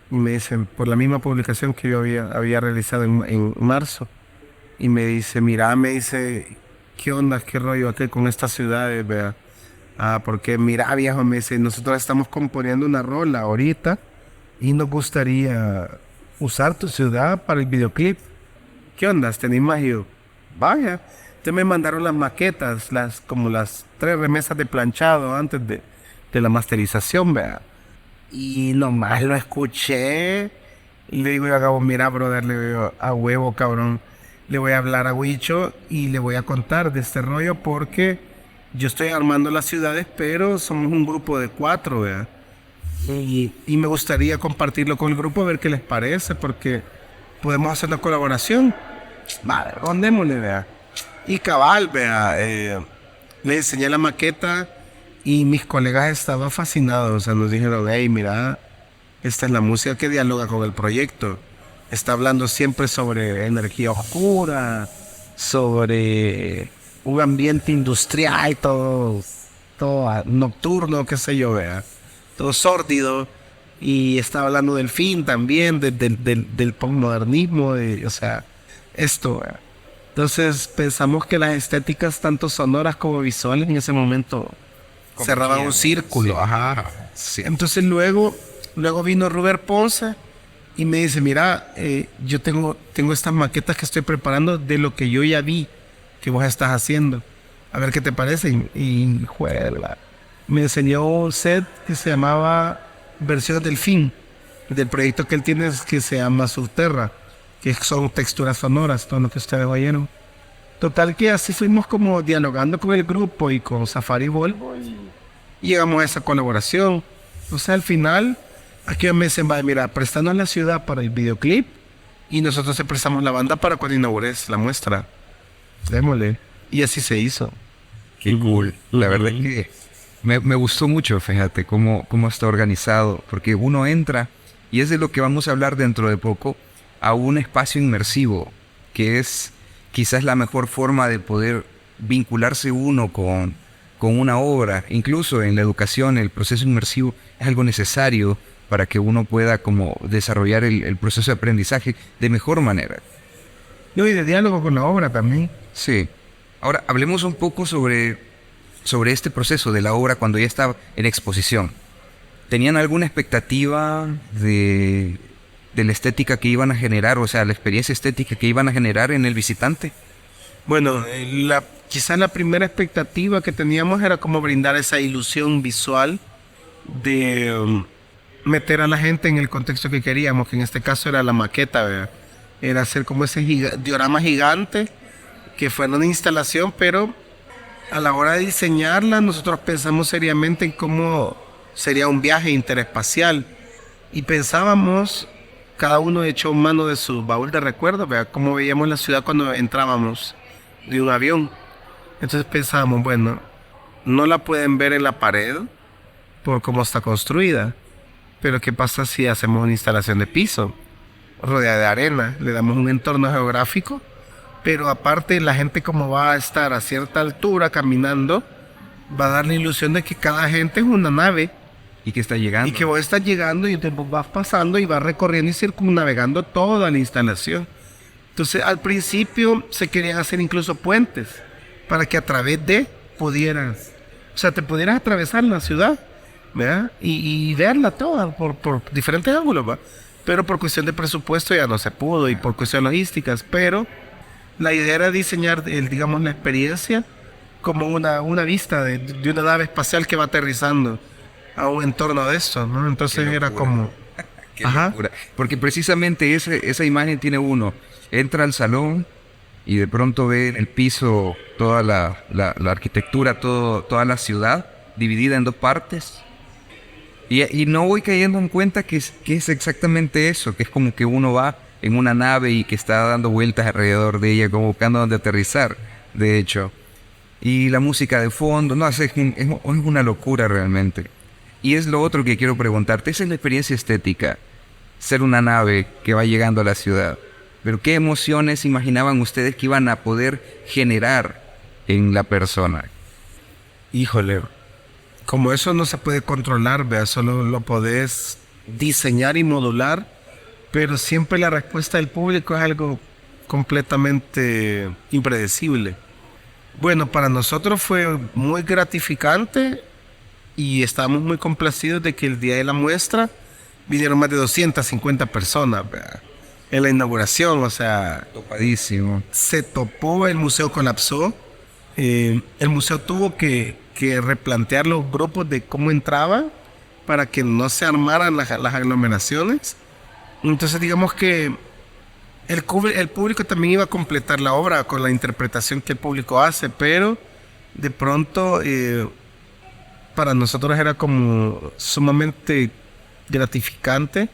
y me dicen, por la misma publicación que yo había realizado en marzo, y me dice, mira, me dice, ¿qué onda, qué rollo aquí con estas ciudades, vea? Porque mira, viejo, me dice, nosotros estamos componiendo una rola ahorita y nos gustaría usar tu ciudad para el videoclip. ¿Qué onda? ¿Tenés más? Y yo, vaya. Entonces me mandaron las maquetas, como las 3 remesas de planchado antes de la masterización, vea. Y nomás lo escuché y le digo a Gabo, mira, brother, le digo, a huevo, cabrón. Le voy a hablar a Huicho y le voy a contar de este rollo porque yo estoy armando las ciudades, pero somos un grupo de 4, ¿verdad? Y me gustaría compartirlo con el grupo, a ver qué les parece, porque podemos hacer una colaboración. Vale, rondémosle, ¿verdad? Y cabal, ¿verdad? Le enseñé la maqueta y mis colegas estaban fascinados. O sea, nos dijeron, hey, mira, esta es la música que dialoga con el proyecto. Está hablando siempre sobre energía oscura, sobre un ambiente industrial, todo nocturno, qué sé yo, vea, todo sórdido, y está hablando del fin también, del postmodernismo, o sea, esto, vea. Entonces pensamos que las estéticas, tanto sonoras como visuales, en ese momento cerraban un círculo, sí. Ajá. Sí. Entonces luego vino Robert Ponce y me dice, mira, yo tengo estas maquetas que estoy preparando de lo que yo ya vi que vos estás haciendo, a ver qué te parece. Y juega, me enseñó un set que se llamaba Versiones del Fin, del proyecto que él tiene, que se llama Subterra, que son texturas sonoras, todo lo que ustedes oyeron. Total que así fuimos como dialogando con el grupo y con Safari Volvo, y llegamos a esa colaboración. O sea, al final, aquí me dicen, vaya, mira, préstanos la ciudad para el videoclip y nosotros te prestamos la banda para cuando inaugures la muestra. Démosle. Y así se hizo. Qué cool. La verdad es que me gustó mucho, fíjate, cómo está organizado, porque uno entra, y es de lo que vamos a hablar dentro de poco, a un espacio inmersivo, que es quizás la mejor forma de poder vincularse uno con una obra. Incluso en la educación, el proceso inmersivo es algo necesario para que uno pueda como desarrollar el proceso de aprendizaje de mejor manera. Y de diálogo con la obra también. Sí. Ahora, hablemos un poco sobre este proceso de la obra cuando ya estaba en exposición. ¿Tenían alguna expectativa de la estética que iban a generar, o sea, la experiencia estética que iban a generar en el visitante? Bueno, quizás la primera expectativa que teníamos era como brindar esa ilusión visual de meter a la gente en el contexto que queríamos, que en este caso era la maqueta, ¿verdad? Era hacer como ese diorama gigante que fuera una instalación, pero a la hora de diseñarla nosotros pensamos seriamente en cómo sería un viaje interespacial y pensábamos, cada uno echó mano de su baúl de recuerdos, ¿verdad? Cómo veíamos la ciudad cuando entrábamos de un avión. Entonces pensábamos, bueno, no la pueden ver en la pared por cómo está construida, pero ¿qué pasa si hacemos una instalación de piso rodeada de arena? Le damos un entorno geográfico, pero aparte la gente, como va a estar a cierta altura caminando, va a dar la ilusión de que cada gente es una nave y que está llegando, y que vos estás llegando y te vas pasando y vas recorriendo y circunnavegando toda la instalación. Entonces al principio se querían hacer incluso puentes para que a través de pudieras, o sea, te pudieras atravesar la ciudad, ¿verdad? Y verla toda por diferentes ángulos, ¿va? Pero por cuestión de presupuesto ya no se pudo y por cuestiones logísticas, pero la idea era diseñar, digamos, la experiencia como una vista de una nave espacial que va aterrizando a un entorno de esto, ¿no? Entonces era como... Qué locura. Porque precisamente esa imagen tiene uno. Entra al salón y de pronto ve en el piso toda la arquitectura, toda la ciudad dividida en dos partes. Y no voy cayendo en cuenta que es exactamente eso, que es como que uno va en una nave y que está dando vueltas alrededor de ella, como buscando dónde aterrizar, de hecho. Y la música de fondo, no, es una locura realmente. Y es lo otro que quiero preguntarte, esa es la experiencia estética, ser una nave que va llegando a la ciudad. Pero ¿qué emociones imaginaban ustedes que iban a poder generar en la persona? Híjole, como eso no se puede controlar, ¿vea? Solo lo podés diseñar y modular, pero siempre la respuesta del público es algo completamente impredecible. Bueno, para nosotros fue muy gratificante y estábamos muy complacidos de que el día de la muestra vinieron más de 250 personas, ¿verdad? En la inauguración, o sea, Topadísimo. se topó, el museo colapsó, el museo tuvo que replantear los grupos de cómo entraban para que no se armaran las aglomeraciones. Entonces digamos que el público también iba a completar la obra con la interpretación que el público hace, pero de pronto para nosotros era como sumamente gratificante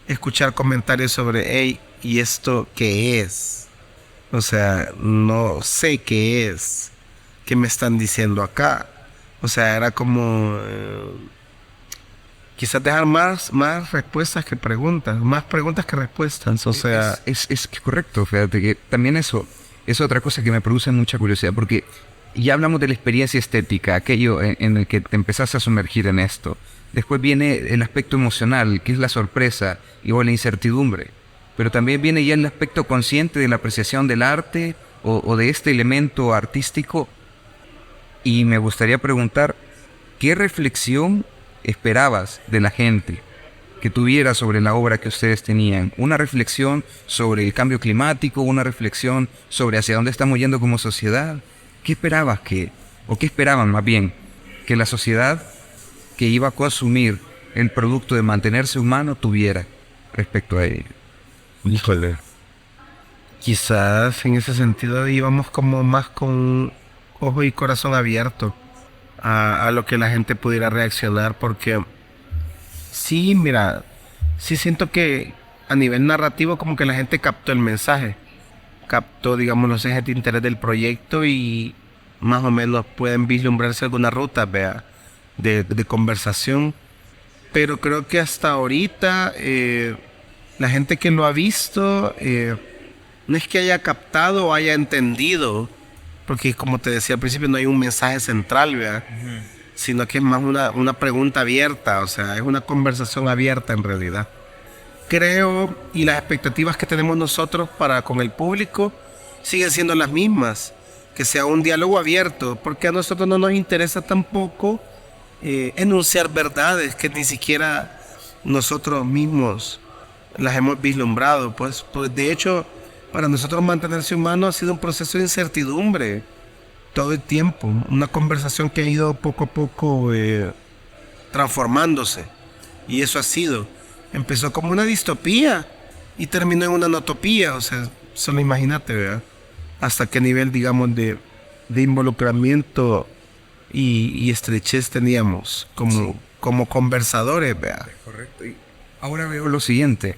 escuchar comentarios sobre, hey, ¿y esto qué es? O sea, no sé qué es, qué me están diciendo acá. O sea, era como quizás dejar más respuestas que preguntas, más preguntas que respuestas. O sea, es correcto, fíjate que también eso es otra cosa que me produce mucha curiosidad, porque ya hablamos de la experiencia estética, aquello en el que te empezás a sumergir en esto. Después viene el aspecto emocional, que es la sorpresa o la incertidumbre. Pero también viene ya el aspecto consciente de la apreciación del arte o de este elemento artístico. Y me gustaría preguntar, ¿qué reflexión esperabas de la gente que tuviera sobre la obra que ustedes tenían? ¿Una reflexión sobre el cambio climático? ¿Una reflexión sobre hacia dónde estamos yendo como sociedad? ¿Qué esperabas o qué esperaban más bien, que la sociedad que iba a consumir el producto de mantenerse humano tuviera respecto a ello? Híjole, quizás en ese sentido íbamos como más con ojo y corazón abierto a lo que la gente pudiera reaccionar, porque sí, mira, sí siento que a nivel narrativo como que la gente captó el mensaje, captó, digamos, los ejes de interés del proyecto y más o menos pueden vislumbrarse alguna ruta, vea, de conversación. Pero creo que hasta ahorita la gente que lo ha visto no es que haya captado o haya entendido, porque como te decía al principio no hay un mensaje central, ¿verdad? Sino que es más una pregunta abierta, o sea, es una conversación abierta en realidad. Creo, y las expectativas que tenemos nosotros para con el público siguen siendo las mismas, que sea un diálogo abierto, porque a nosotros no nos interesa tampoco enunciar verdades que ni siquiera nosotros mismos las hemos vislumbrado. Pues de hecho, para nosotros mantenerse humano ha sido un proceso de incertidumbre todo el tiempo, una conversación que ha ido poco a poco transformándose, y eso ha sido, empezó como una distopía y terminó en una utopía, o sea, solo imagínate, ¿verdad? Hasta qué nivel, digamos, de involucramiento y estrechez teníamos como conversadores, ¿verdad? Correcto. Y ahora veo lo siguiente.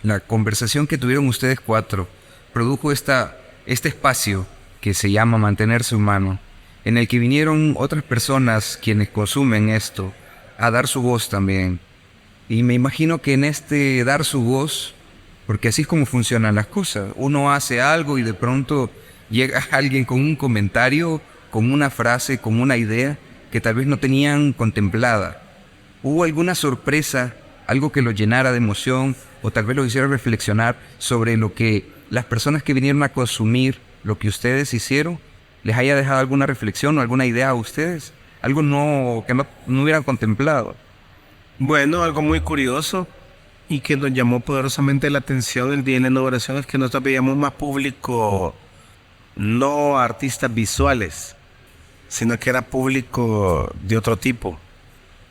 La conversación que tuvieron ustedes cuatro produjo este espacio que se llama Mantenerse Humano, en el que vinieron otras personas quienes consumen esto a dar su voz también. Y me imagino que en este dar su voz, porque así es como funcionan las cosas, uno hace algo y de pronto llega alguien con un comentario, con una frase, con una idea que tal vez no tenían contemplada. ¿Hubo alguna sorpresa, algo que los llenara de emoción o tal vez los hiciera reflexionar sobre lo que las personas que vinieron a consumir lo que ustedes hicieron, les haya dejado alguna reflexión o alguna idea a ustedes? Algo que no hubieran contemplado. Bueno, algo muy curioso y que nos llamó poderosamente la atención el día de la inauguración es que nosotros veíamos más público, no artistas visuales, sino que era público de otro tipo.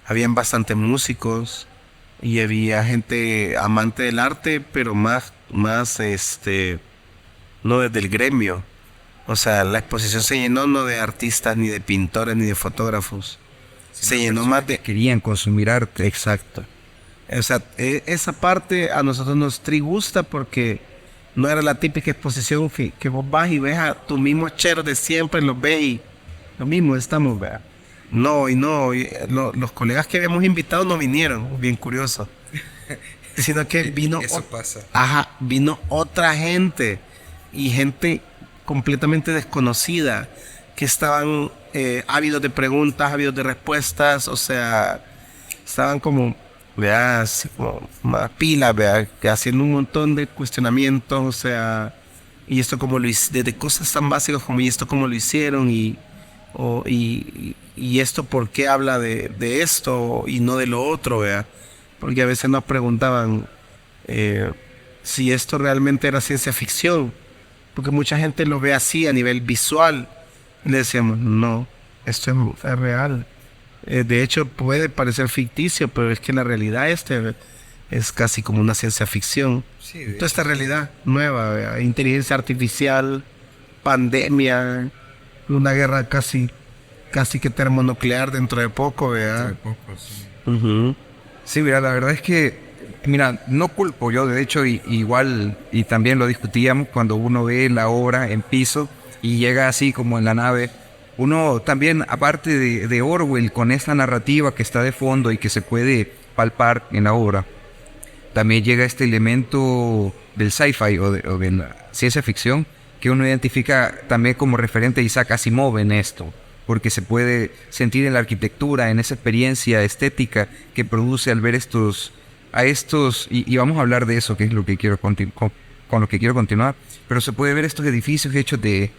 Habían bastantes músicos y había gente amante del arte, pero más no desde el gremio. O sea, la exposición se llenó no de artistas, ni de pintores, ni de fotógrafos. Se llenó más de... Querían consumir arte. Exacto. O sea, esa parte a nosotros nos gusta porque no era la típica exposición que vos vas y ves a tus mismos cheros de siempre, los ves y lo mismo estamos, ¿verdad? No, los colegas que habíamos invitado no vinieron, bien curioso. Sino que vino... Eso pasa. Ajá, vino otra gente y gente completamente desconocida que estaban ávidos de preguntas, ávidos de respuestas, o sea, estaban como, vea, así como más pilas, vea, que haciendo un montón de cuestionamientos, o sea, y esto como lo hicieron, desde cosas tan básicas como y esto como lo hicieron y esto por qué habla de esto y no de lo otro, vea, porque a veces nos preguntaban si esto realmente era ciencia ficción, porque mucha gente lo ve así a nivel visual. Y le decíamos, no, esto es real. De hecho, puede parecer ficticio, pero es que la realidad es casi como una ciencia ficción. Sí, toda esta realidad nueva, ¿verdad? Inteligencia artificial, pandemia, una guerra casi que termonuclear dentro de poco, ¿verdad? Dentro de poco, sí. Sí, mira, la verdad es que, mira, no culpo yo, de hecho, igual, y también lo discutíamos cuando uno ve la obra en piso y llega así como en la nave, uno también, aparte de Orwell, con esta narrativa que está de fondo y que se puede palpar en la obra, también llega este elemento del sci-fi o de la ciencia ficción que uno identifica también como referente a Isaac Asimov en esto, porque se puede sentir en la arquitectura, en esa experiencia estética que produce al ver y vamos a hablar de eso, que es lo que quiero con lo que quiero continuar, pero se puede ver estos edificios hechos de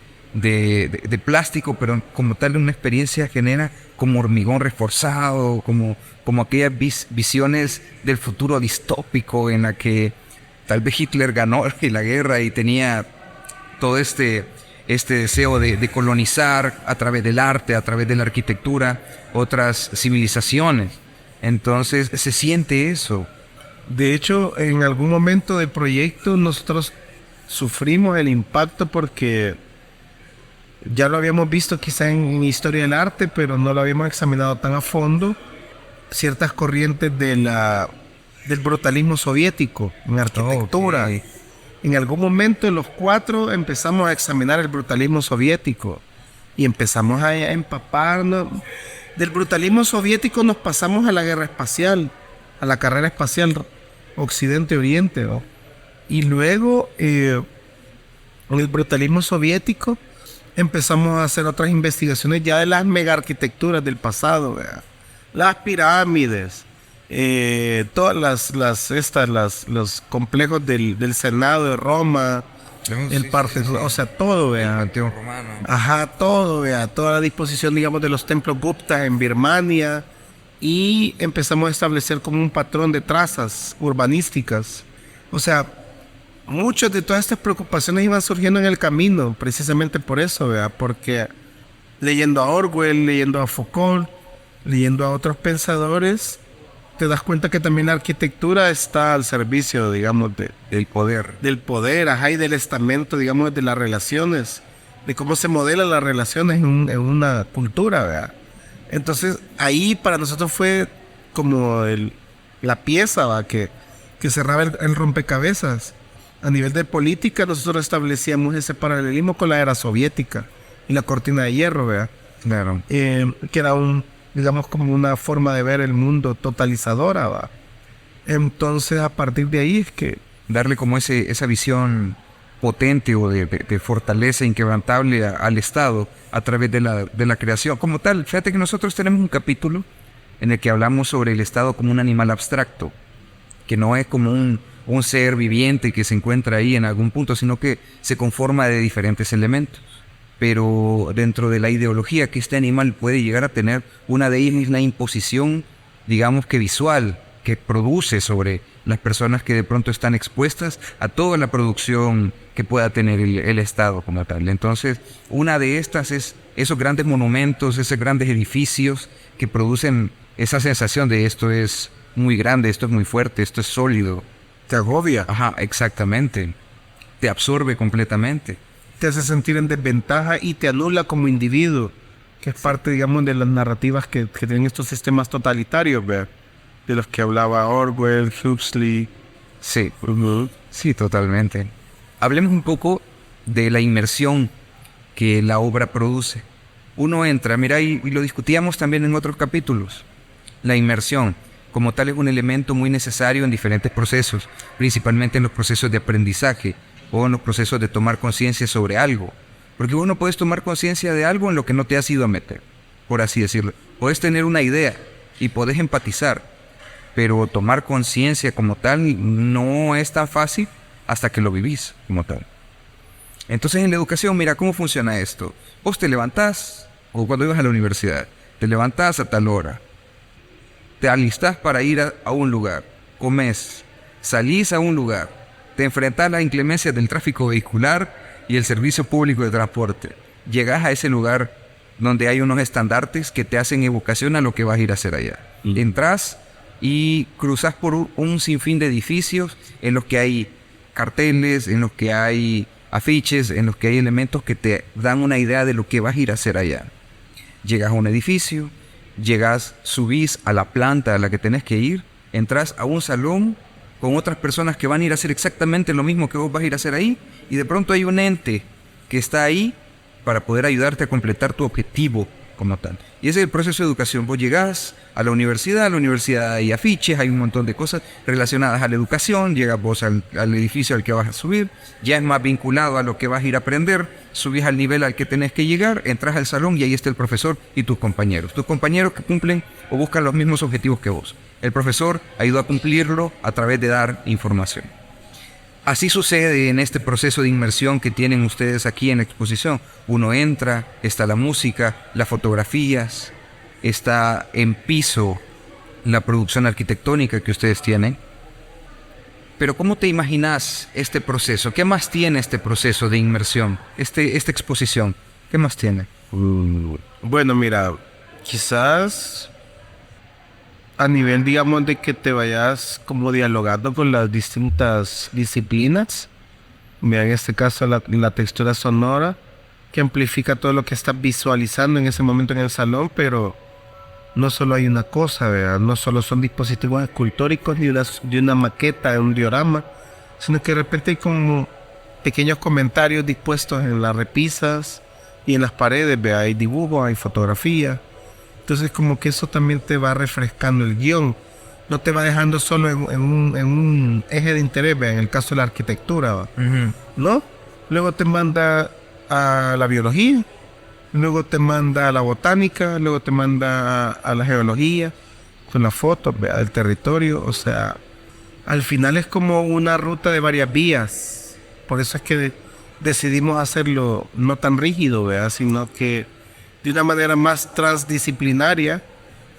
plástico, pero como tal una experiencia genera como hormigón reforzado, como aquellas visiones del futuro distópico en la que tal vez Hitler ganó la guerra y tenía todo este deseo de colonizar a través del arte, a través de la arquitectura, otras civilizaciones. Entonces se siente eso. De hecho, en algún momento del proyecto nosotros sufrimos el impacto porque Ya lo habíamos visto quizá en historia del arte, pero no lo habíamos examinado tan a fondo. Ciertas corrientes del brutalismo soviético en arquitectura. Ok. En algún momento los cuatro empezamos a examinar el brutalismo soviético y empezamos a empaparnos. Del brutalismo soviético nos pasamos a la guerra espacial, a la carrera espacial Occidente-Oriente, ¿no? Y luego, en el brutalismo soviético, empezamos a hacer otras investigaciones ya de las mega arquitecturas del pasado, ¿verdad? Las pirámides, todas los complejos del Senado de Roma, el Partenón, o sea, todo, El ¿verdad? Panteón Romano. Ajá, todo, vea, toda la disposición, digamos, de los templos Gupta en Birmania, y empezamos a establecer como un patrón de trazas urbanísticas. O sea, muchas de todas estas preocupaciones iban surgiendo en el camino, precisamente por eso, vea, porque leyendo a Orwell, leyendo a Foucault, leyendo a otros pensadores, te das cuenta que también la arquitectura está al servicio, digamos, Del poder. del poder, ajá, y del estamento, digamos, de las relaciones, de cómo se modelan las relaciones en una cultura, ¿verdad? Entonces, ahí para nosotros fue como la pieza, ¿va? Que cerraba el rompecabezas. A nivel de política, nosotros establecíamos ese paralelismo con la era soviética y la cortina de hierro, ¿verdad? Claro. Que era digamos, como una forma de ver el mundo totalizadora, ¿va? Entonces, a partir de ahí es que Darle como esa visión potente o de fortaleza inquebrantable al Estado a través de la creación. Como tal, fíjate que nosotros tenemos un capítulo en el que hablamos sobre el Estado como un animal abstracto, que no es como un ser viviente que se encuentra ahí en algún punto, sino que se conforma de diferentes elementos. Pero dentro de la ideología que este animal puede llegar a tener, una de ellas es la imposición, digamos que visual, que produce sobre las personas que de pronto están expuestas a toda la producción que pueda tener el Estado como tal. Entonces, una de estas es esos grandes monumentos, esos grandes edificios que producen esa sensación de esto es muy grande, esto es muy fuerte, esto es sólido. te agobia, Ajá, exactamente. Te absorbe completamente. te hace sentir en desventaja y te anula como individuo, que es parte, digamos, de las narrativas que tienen estos sistemas totalitarios, ¿verdad? De los que hablaba Orwell, Huxley. Sí, sí, totalmente. Hablemos un poco de la inmersión que la obra produce. Uno entra, mira, y lo discutíamos también en otros capítulos. La inmersión, como tal, es un elemento muy necesario en diferentes procesos, principalmente en los procesos de aprendizaje o en los procesos de tomar conciencia sobre algo. Porque vos no puedes tomar conciencia de algo en lo que no te has ido a meter, por así decirlo. Puedes tener una idea y podés empatizar, pero tomar conciencia como tal no es tan fácil hasta que lo vivís como tal. Entonces en la educación, mira cómo funciona esto. Vos te levantás, o cuando ibas a la universidad, te levantás a tal hora, te alistás para ir a un lugar, comes, salís a un lugar, te enfrentás a las inclemencias del tráfico vehicular y el servicio público de transporte. Llegás a ese lugar donde hay unos estandartes que te hacen evocación a lo que vas a ir a hacer allá. Entrás y cruzás por un sinfín de edificios en los que hay carteles, en los que hay afiches, en los que hay elementos que te dan una idea de lo que vas a ir a hacer allá. Llegas a un edificio, subís a la planta a la que tenés que ir, entras a un salón con otras personas que van a ir a hacer exactamente lo mismo que vos vas a ir a hacer ahí, y de pronto hay un ente que está ahí para poder ayudarte a completar tu objetivo como tal. Y ese es el proceso de educación. Vos llegás a la universidad hay afiches, hay un montón de cosas relacionadas a la educación, llegas vos al edificio al que vas a subir, ya es más vinculado a lo que vas a ir a aprender, subís al nivel al que tenés que llegar, entras al salón y ahí está el profesor y tus compañeros que cumplen o buscan los mismos objetivos que vos. El profesor ayuda a cumplirlo a través de dar información. Así sucede en este proceso de inmersión que tienen ustedes aquí en la exposición. Uno entra, está la música, las fotografías, está en piso la producción arquitectónica que ustedes tienen. Pero ¿cómo te imaginas este proceso? ¿Qué más tiene este proceso de inmersión? Esta exposición, ¿qué más tiene? Bueno, mira, quizás a nivel, digamos, de que te vayas como dialogando con las distintas disciplinas. Mira, en este caso la textura sonora, que amplifica todo lo que estás visualizando en ese momento en el salón, pero no solo hay una cosa, ¿verdad? No solo son dispositivos escultóricos ni de una maqueta, de un diorama, sino que de repente hay como pequeños comentarios dispuestos en las repisas y en las paredes, ¿verdad? Hay dibujos, hay fotografía. Entonces como que eso también te va refrescando el guión. No te va dejando solo en un eje de interés, ¿verdad? En el caso de la arquitectura, ¿va? ¿No? Luego te manda a la biología, luego te manda a la botánica, luego te manda a la geología, con las fotos, ¿verdad? Del territorio. O sea, al final es como una ruta de varias vías. Por eso es que decidimos hacerlo no tan rígido, ¿verdad? Sino que de una manera más transdisciplinaria,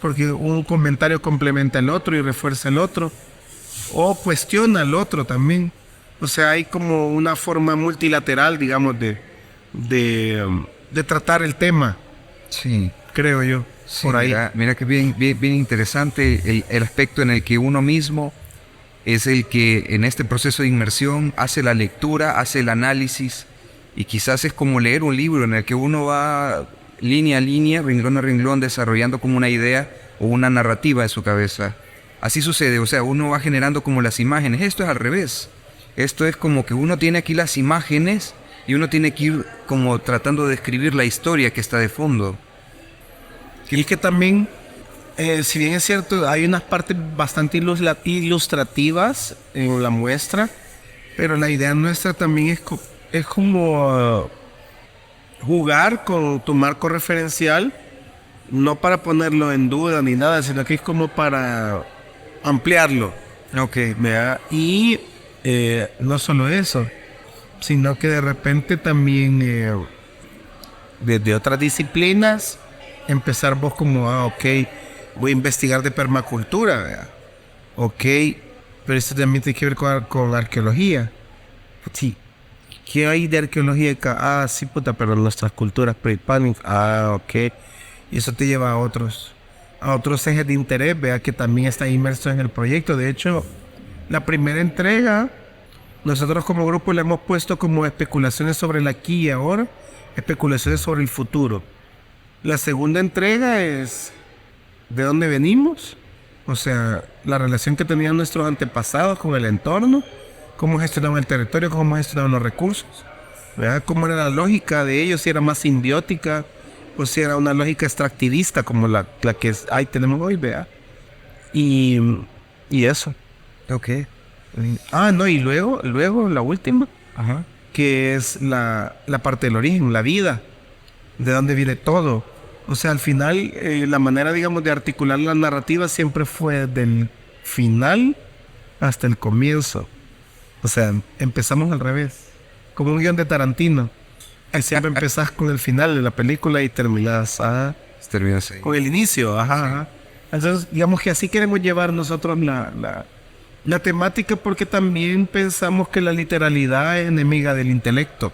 porque un comentario complementa el otro y refuerza el otro, o cuestiona al otro también. O sea, hay como una forma multilateral, digamos, de tratar el tema, Sí. creo yo, Sí, por ahí. mira que bien interesante el aspecto en el que uno mismo es el que en este proceso de inmersión hace la lectura, hace el análisis, y quizás es como leer un libro en el que uno va línea a línea, renglón a renglón, desarrollando como una idea o una narrativa en su cabeza. Así sucede, o sea, uno va generando como las imágenes. Esto es al revés. Esto es como que uno tiene aquí las imágenes y uno tiene que ir como tratando de describir la historia que está de fondo. Y que también, si bien es cierto, hay unas partes bastante ilustrativas en la muestra, pero la idea nuestra también es como jugar con tu marco referencial, no para ponerlo en duda ni nada, sino que es como para ampliarlo. Ok. ¿Verdad? Y no solo eso, sino que de repente también desde otras disciplinas empezar vos como, ok, voy a investigar de permacultura, ¿verdad? Ok, pero esto también tiene que ver con arqueología. Sí, ¿qué hay de arqueología acá? Ah, sí, puta, pero nuestras culturas prehispánicas. Ah, ok. Y eso te lleva a otros ejes de interés, vea, que también está inmerso en el proyecto. De hecho, la primera entrega, nosotros como grupo le hemos puesto como especulaciones sobre el aquí y ahora, especulaciones sobre el futuro. La segunda entrega es de dónde venimos, o sea, la relación que tenían nuestros antepasados con el entorno, cómo gestionaban el territorio, cómo gestionaban los recursos, ¿verdad? Cómo era la lógica de ellos, si era más simbiótica o si era una lógica extractivista como la que ahí tenemos hoy, ¿verdad? Y eso. Ok. Ah, no, y luego la última, Ajá. que es la parte del origen, la vida, de dónde viene todo. O sea, al final, la manera, digamos, de articular la narrativa siempre fue del final hasta el comienzo. O sea, empezamos al revés, como un guión de Tarantino. Ahí siempre empezás con el final de la película y terminás Terminas ahí. con el inicio. Ajá. Entonces, digamos que así queremos llevar nosotros la temática, porque también pensamos que la literalidad es enemiga del intelecto.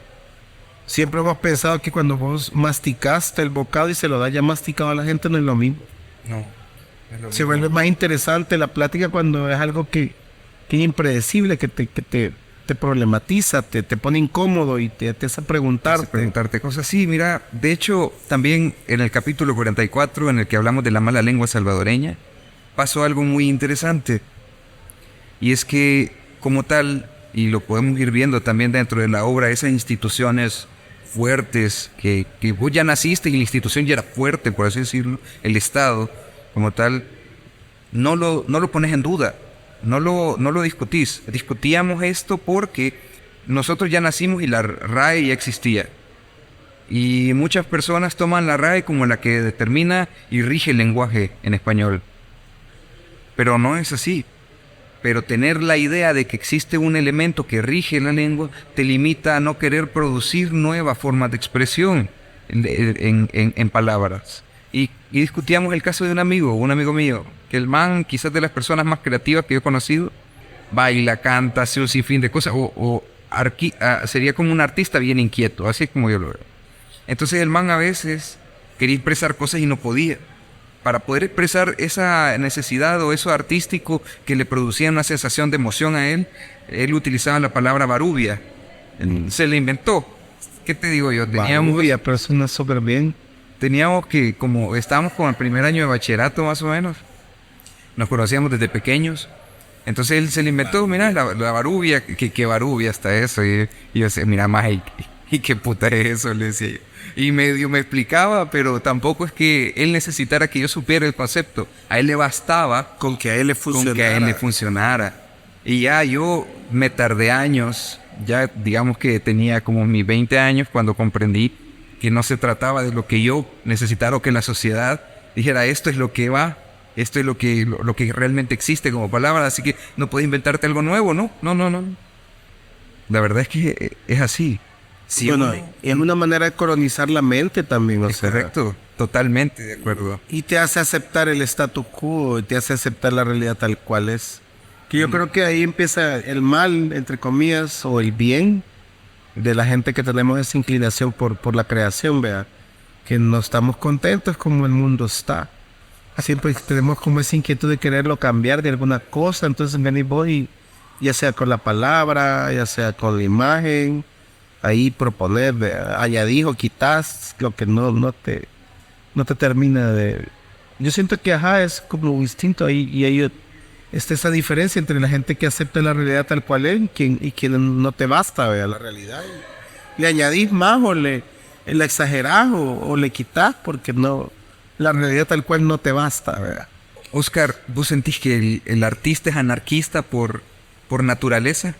Siempre hemos pensado que cuando vos masticaste el bocado y se lo das ya masticado a la gente, no es lo mismo. No. Es lo Se mismo. vuelve más interesante la plática cuando es algo que es impredecible, que te problematiza, te pone incómodo y te hace preguntarte. Preguntarte cosas. Sí, mira, de hecho, también en el capítulo 44, en el que hablamos de la mala lengua salvadoreña, pasó algo muy interesante. Y es que, como tal, y lo podemos ir viendo también dentro de la obra, esas instituciones fuertes, que vos ya naciste y la institución ya era fuerte, por así decirlo, el Estado, como tal, no lo pones en duda, no lo discutís. Discutíamos esto porque nosotros ya nacimos y la RAE ya existía. Y muchas personas toman la RAE como la que determina y rige el lenguaje en español. Pero no es así. Pero tener la idea de que existe un elemento que rige la lengua te limita a no querer producir nuevas formas de expresión en palabras. Y discutíamos el caso de un amigo mío, que el man, quizás de las personas más creativas que yo he conocido, baila, canta, hace un sinfín de cosas, sería como un artista bien inquieto, así es como yo lo veo. Entonces el man a veces quería expresar cosas y no podía. Para poder expresar esa necesidad o eso artístico que le producía una sensación de emoción a él utilizaba la palabra barubia. Se le inventó. ¿qué te digo yo? Teníamos, Barubia, pero suena súper bien. teníamos que, como estábamos con el primer año de bachillerato más o menos, nos conocíamos desde pequeños. Entonces él se le inventó, mira, la barubia, que barubia hasta eso. Y yo decía, mira, más, ¿y qué puta es eso? Le decía yo. Y medio me explicaba, pero tampoco es que él necesitara que yo supiera el concepto. A él le bastaba Con que a él le funcionara. con que a él le funcionara. Y ya yo me tardé años, ya digamos que tenía como mis 20 años cuando comprendí que no se trataba de lo que yo necesitara o que la sociedad dijera, esto es lo que va, esto es lo que realmente existe como palabra, así que no puedes inventarte algo nuevo, ¿no? No. La verdad es que es así. Sí, Bueno, es una manera de colonizar la mente también, o es sea. correcto, totalmente de acuerdo. Y te hace aceptar el status quo, te hace aceptar la realidad tal cual es. Que yo creo que ahí empieza el mal, entre comillas, o el bien de la gente que tenemos esa inclinación por la creación, vea. Que no estamos contentos como el mundo está. Siempre tenemos como esa inquietud de quererlo cambiar de alguna cosa, entonces venís vos y ya sea con la palabra, ya sea con la imagen, ahí proponer, añadís o quitas lo que no te termina de... Yo siento que es como un instinto ahí, y ahí está esa diferencia entre la gente que acepta la realidad tal cual es y quien no te basta, vea, la realidad. Le añadís más o le exagerás o le quitas porque no, la realidad tal cual no te basta, vea. Oscar, ¿vos sentís que el artista es anarquista por naturaleza?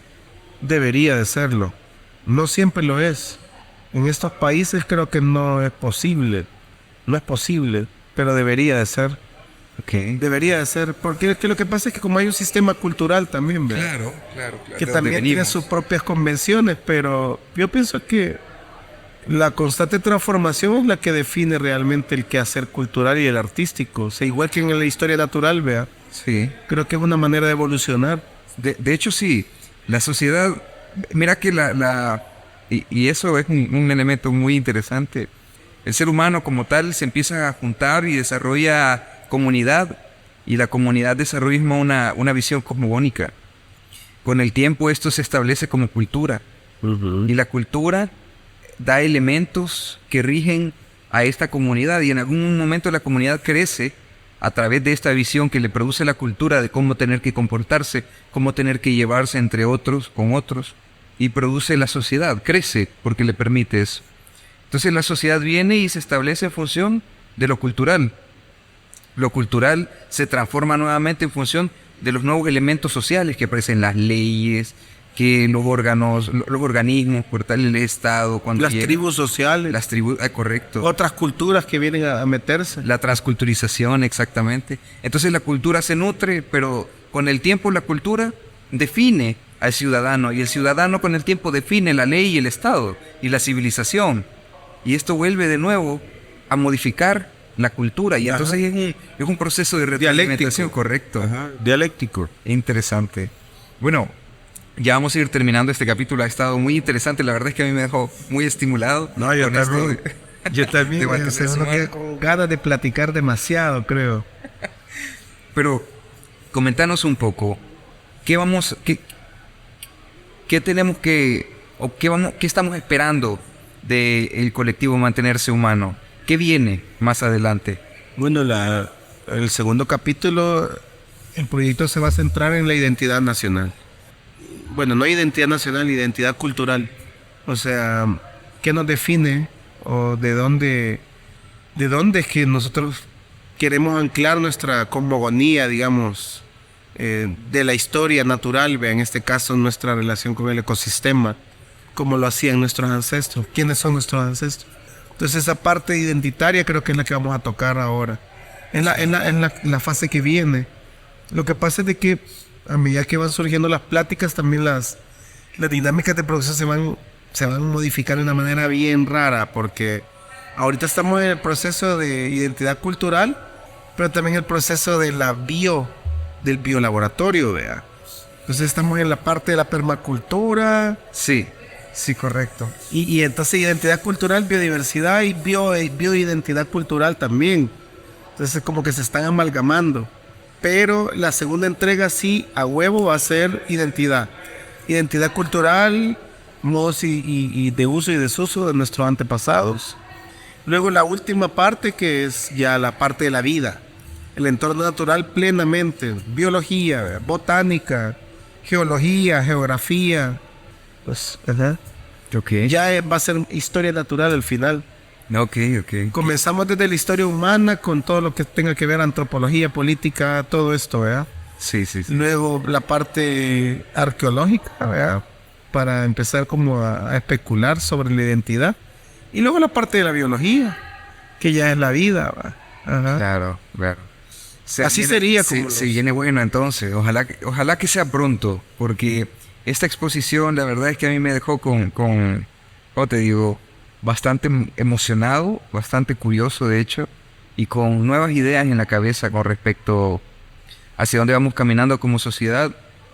Debería de serlo. No siempre lo es. En estos países creo que no es posible. No es posible, pero debería de ser. Okay. Debería de ser, porque es que lo que pasa es que como hay un sistema cultural también, ¿verdad? Claro. Que también tiene sus propias convenciones, pero yo pienso que la constante transformación es la que define realmente el quehacer cultural y el artístico. O sea, igual que en la historia natural, vea. Sí. Creo que es una manera de evolucionar. De hecho, sí. La sociedad, mira que y eso es un elemento muy interesante. El ser humano como tal se empieza a juntar y desarrolla comunidad, y la comunidad desarrolla una visión cosmogónica. Con el tiempo esto se establece como cultura, y la cultura da elementos que rigen a esta comunidad, y en algún momento la comunidad crece a través de esta visión que le produce la cultura de cómo tener que comportarse, cómo tener que llevarse entre otros, con otros, y produce la sociedad, crece porque le permite eso. Entonces la sociedad viene y se establece en función de lo cultural. Lo cultural se transforma nuevamente en función de los nuevos elementos sociales que aparecen, las leyes, que los organismos, por tal el Estado, cuando Las llega, tribus sociales. las tribus, correcto. Otras culturas que vienen a meterse. La transculturización, exactamente. Entonces la cultura se nutre, pero con el tiempo la cultura define al ciudadano, y el ciudadano con el tiempo define la ley y el Estado y la civilización. Y esto vuelve de nuevo a modificar la cultura, y entonces es un proceso de retroalimentación, correcto. Dialéctico. Interesante. Bueno, ya vamos a ir terminando este capítulo. Ha estado muy interesante, la verdad es que a mí me dejó muy estimulado. No, yo con también. esto Yo también. de Uno mantenerse humano. queda con ganas de platicar demasiado, creo. Pero comentanos un poco, ¿qué tenemos qué estamos esperando del colectivo Mantenerse Humano? ¿Qué viene más adelante? Bueno, el segundo capítulo, el proyecto se va a centrar en la identidad nacional. Bueno, no identidad nacional, identidad cultural. O sea, ¿qué nos define o de dónde es que nosotros queremos anclar nuestra cosmogonía, digamos, de la historia natural, en este caso nuestra relación con el ecosistema, como lo hacían nuestros ancestros? ¿Quiénes son nuestros ancestros? Entonces esa parte identitaria creo que es la que vamos a tocar ahora, en la fase que viene. Lo que pasa es de que a medida que van surgiendo las pláticas, también las dinámicas de producción se van a modificar de una manera bien rara, porque ahorita estamos en el proceso de identidad cultural, pero también el proceso de del biolaboratorio, vea. Entonces estamos en la parte de la permacultura. Sí, correcto. Y entonces identidad cultural, biodiversidad y bioidentidad cultural también. Entonces como que se están amalgamando. Pero la segunda entrega sí, a huevo, va a ser identidad. Identidad cultural modos y de uso y desuso de nuestros antepasados. Luego la última parte, que es ya la parte de la vida, el entorno natural plenamente, biología, botánica, geología, geografía, pues Ok. ya va a ser historia natural al final. Ok, ok. Comenzamos desde la historia humana con todo lo que tenga que ver antropología, política, todo esto, ¿verdad? Sí, sí, sí. Luego la parte arqueológica, ¿verdad? Para empezar como a especular sobre la identidad. Y luego la parte de la biología, que ya es la vida, ¿verdad? Ajá. Claro, claro. Así sería como se viene bueno entonces. Ojalá que sea pronto, porque esta exposición, la verdad es que a mí me dejó ¿cómo te digo? Bastante emocionado, bastante curioso de hecho, y con nuevas ideas en la cabeza con respecto hacia dónde vamos caminando como sociedad,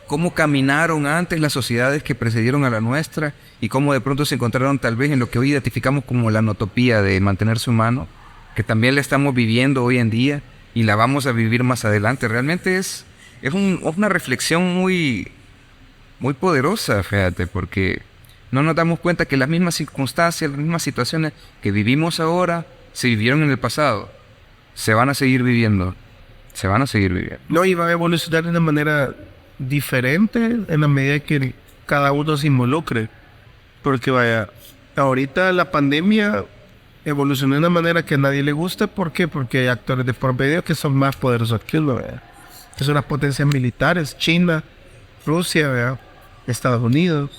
cómo caminaron antes las sociedades que precedieron a la nuestra y cómo de pronto se encontraron tal vez en lo que hoy identificamos como la notopía de mantenerse humano, que también la estamos viviendo hoy en día y la vamos a vivir más adelante. Realmente es una reflexión muy, muy poderosa, fíjate, porque no nos damos cuenta que las mismas circunstancias, las mismas situaciones que vivimos ahora, se vivieron en el pasado, se van a seguir viviendo, se van a seguir viviendo. No, y va a evolucionar de una manera diferente en la medida que cada uno se involucre. Porque vaya, ahorita la pandemia evolucionó de una manera que a nadie le gusta. ¿Por qué? Porque hay actores de por medio que son más poderosos que uno, ¿verdad? Que son las potencias militares, China, Rusia, ¿verdad? Estados Unidos,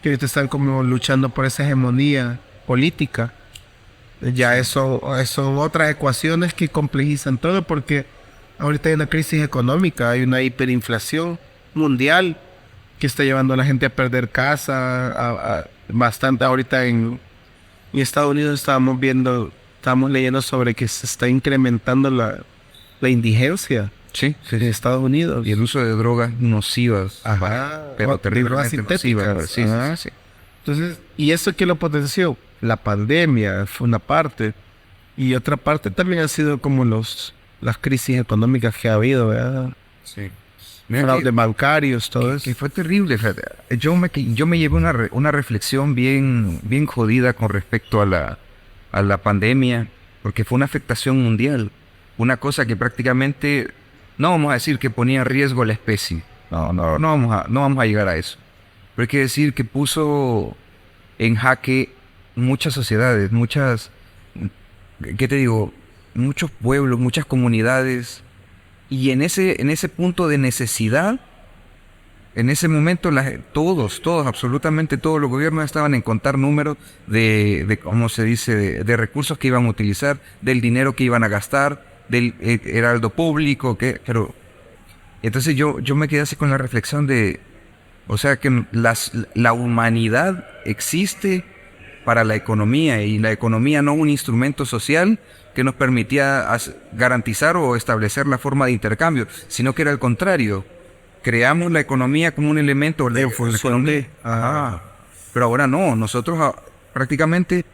que ahorita están como luchando por esa hegemonía política. Ya eso son otras ecuaciones que complejizan todo, porque ahorita hay una crisis económica, hay una hiperinflación mundial que está llevando a la gente a perder casa, bastante. Ahorita en Estados Unidos estábamos leyendo sobre que se está incrementando la indigencia Sí, sí, en sí. Estados Unidos. Y el uso de drogas nocivas, pero De drogas terriblemente sintéticas. nocivas. Sí, sí, Ajá. sí. Entonces, ¿y eso qué lo potenció? La pandemia fue una parte, y otra parte también ha sido como las crisis económicas que ha habido, ¿verdad? Sí. Mira Fraudes bancarios, todo eso. que fue terrible, fíjate. Yo me llevé una reflexión bien jodida con respecto a la pandemia, porque fue una afectación mundial, una cosa que prácticamente, no vamos a decir que ponía en riesgo la especie, no vamos a llegar a eso, pero hay que decir que puso en jaque muchas sociedades, ¿qué te digo? Muchos pueblos, muchas comunidades, y en ese punto de necesidad, en ese momento todos, absolutamente todos los gobiernos estaban en contar números de ¿cómo se dice? De recursos que iban a utilizar, del dinero que iban a gastar, del heraldo público, pero entonces yo me quedé así con la reflexión de, o sea que la humanidad existe para la economía, y la economía no un instrumento social que nos permitía garantizar o establecer la forma de intercambio, sino que era el contrario. Creamos la economía como un elemento de función de... Ajá. Pero ahora no, nosotros prácticamente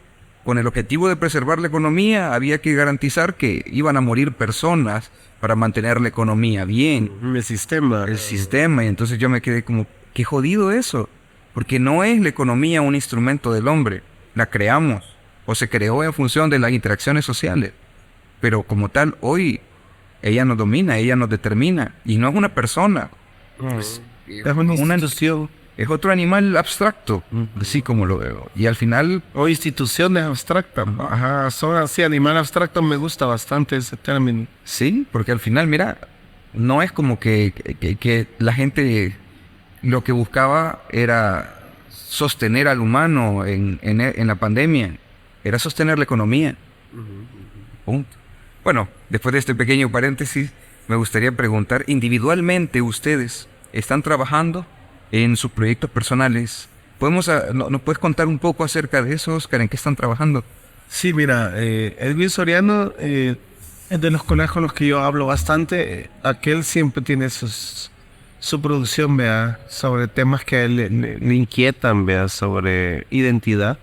con el objetivo de preservar la economía había que garantizar que iban a morir personas para mantener la economía bien. El sistema. El sistema, y entonces yo me quedé como, qué jodido eso, porque no es la economía un instrumento del hombre, la creamos o se creó en función de las interacciones sociales, pero como tal hoy ella nos domina, ella nos determina, y no es una persona, Es una institución. es otro animal abstracto, así como lo veo, y al final, O instituciones abstractas. Ajá, son así, animal abstracto, me gusta bastante ese término. sí, porque al final, mira, no es como que la gente lo que buscaba era sostener al humano en la pandemia, era sostener la economía. Punto. Bueno, después de este pequeño paréntesis, me gustaría preguntar, individualmente ustedes están trabajando en sus proyectos personales. ¿Nos puedes contar un poco acerca de eso, Oscar? ¿En qué están trabajando? Sí, mira, Edwin Soriano es de los colegas con los que yo hablo bastante. Aquel siempre tiene su producción, vea, sobre temas que a él le inquietan, vea, sobre identidad,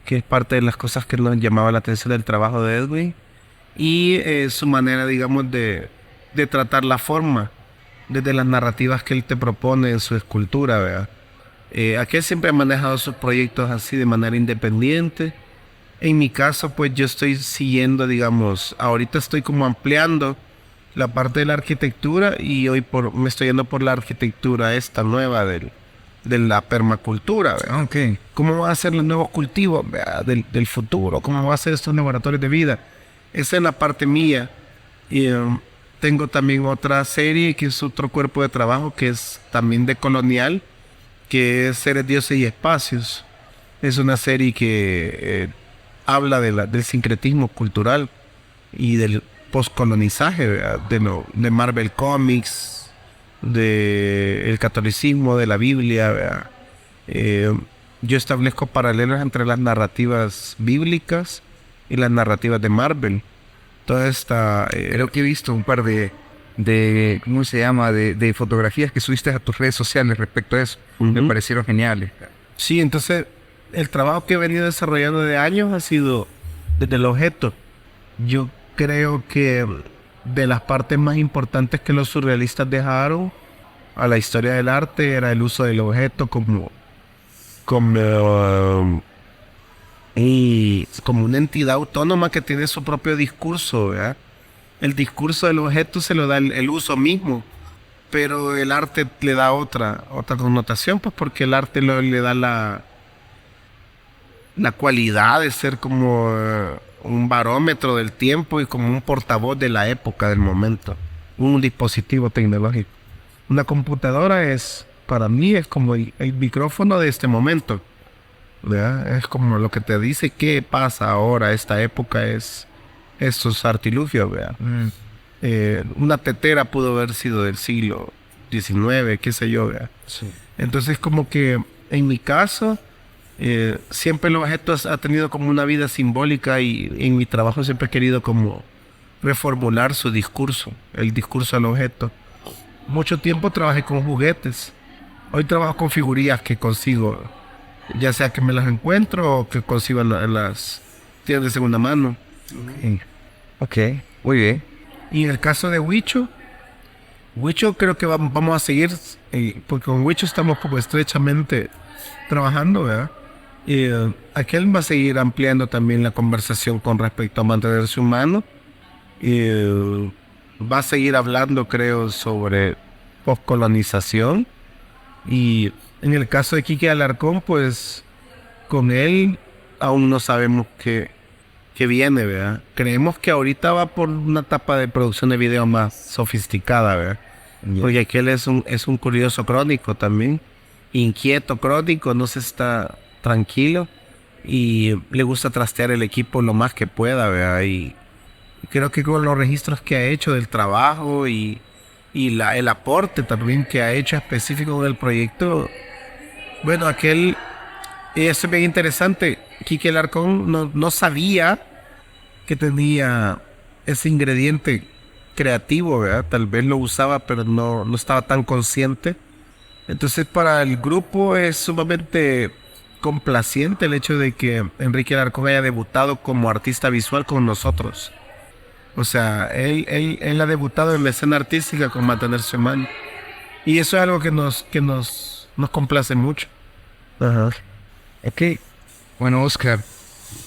que es parte de las cosas que nos llamaba la atención del trabajo de Edwin, y su manera, digamos, de tratar la forma desde las narrativas que él te propone en su escultura, vea. Aquel siempre ha manejado sus proyectos así de manera independiente. En mi caso, pues yo estoy siguiendo, digamos, ahorita estoy como ampliando la parte de la arquitectura y me estoy yendo por la arquitectura esta nueva de la permacultura, ¿verdad? Ok. ¿Cómo van a ser los nuevos cultivos, ¿verdad? Del futuro? ¿Cómo van a ser estos laboratorios de vida? Esa es la parte mía. Y tengo también otra serie que es otro cuerpo de trabajo que es también de colonial, que es Seres, Dioses y Espacios. Es una serie que habla del sincretismo cultural y del postcolonizaje, ¿verdad? De Marvel Comics, del catolicismo, de la Biblia, ¿verdad? Yo establezco paralelos entre las narrativas bíblicas y las narrativas de Marvel. Toda esta... Creo que he visto un par de ¿cómo se llama? De fotografías que subiste a tus redes sociales respecto a eso. Me parecieron geniales. Sí, entonces el trabajo que he venido desarrollando de años ha sido desde el objeto. Yo creo que de las partes más importantes que los surrealistas dejaron a la historia del arte era el uso del objeto como una entidad autónoma que tiene su propio discurso, ¿verdad? El discurso del objeto se lo da el uso mismo, pero el arte le da otra connotación, pues porque el arte le da la cualidad de ser como un barómetro del tiempo y como un portavoz de la época, del momento, un dispositivo tecnológico. Una computadora para mí es como el micrófono de este momento, ¿verdad? Es como lo que te dice qué pasa ahora, esta época es estos artilugios, ¿verdad? Una tetera pudo haber sido del siglo XIX, qué sé yo, ¿verdad? Sí. Entonces como que en mi caso siempre el objeto ha tenido como una vida simbólica y en mi trabajo siempre he querido como reformular su discurso, el discurso del objeto. Mucho tiempo trabajé con juguetes. Hoy trabajo con figurillas que consigo, ya sea que me las encuentro o que consigo en las tiendas de segunda mano. Ok, muy bien. Y en el caso de Huicho creo que vamos a seguir, porque con Huicho estamos como estrechamente trabajando, ¿verdad? Y aquel va a seguir ampliando también la conversación con respecto a mantenerse humano. Y va a seguir hablando, creo, sobre postcolonización. Y en el caso de Quique Alarcón, pues con él aún no sabemos qué viene, ¿verdad? Creemos que ahorita va por una etapa de producción de video más sofisticada, ¿verdad? Yeah. Porque aquel es un curioso crónico también, inquieto crónico, no se está tranquilo y le gusta trastear el equipo lo más que pueda, ¿verdad? Y creo que con los registros que ha hecho del trabajo y el aporte también que ha hecho específico en el proyecto, bueno, eso es bien interesante. Quique Alarcón no sabía que tenía ese ingrediente creativo, ¿verdad? Tal vez lo usaba, pero no estaba tan consciente. Entonces para el grupo es sumamente complaciente el hecho de que Enrique Alarcón haya debutado como artista visual con nosotros. O sea, él ha debutado en la escena artística con Mantenerse Humano. Y eso es algo que nos complace mucho. Ajá. Ok. Bueno, Oscar,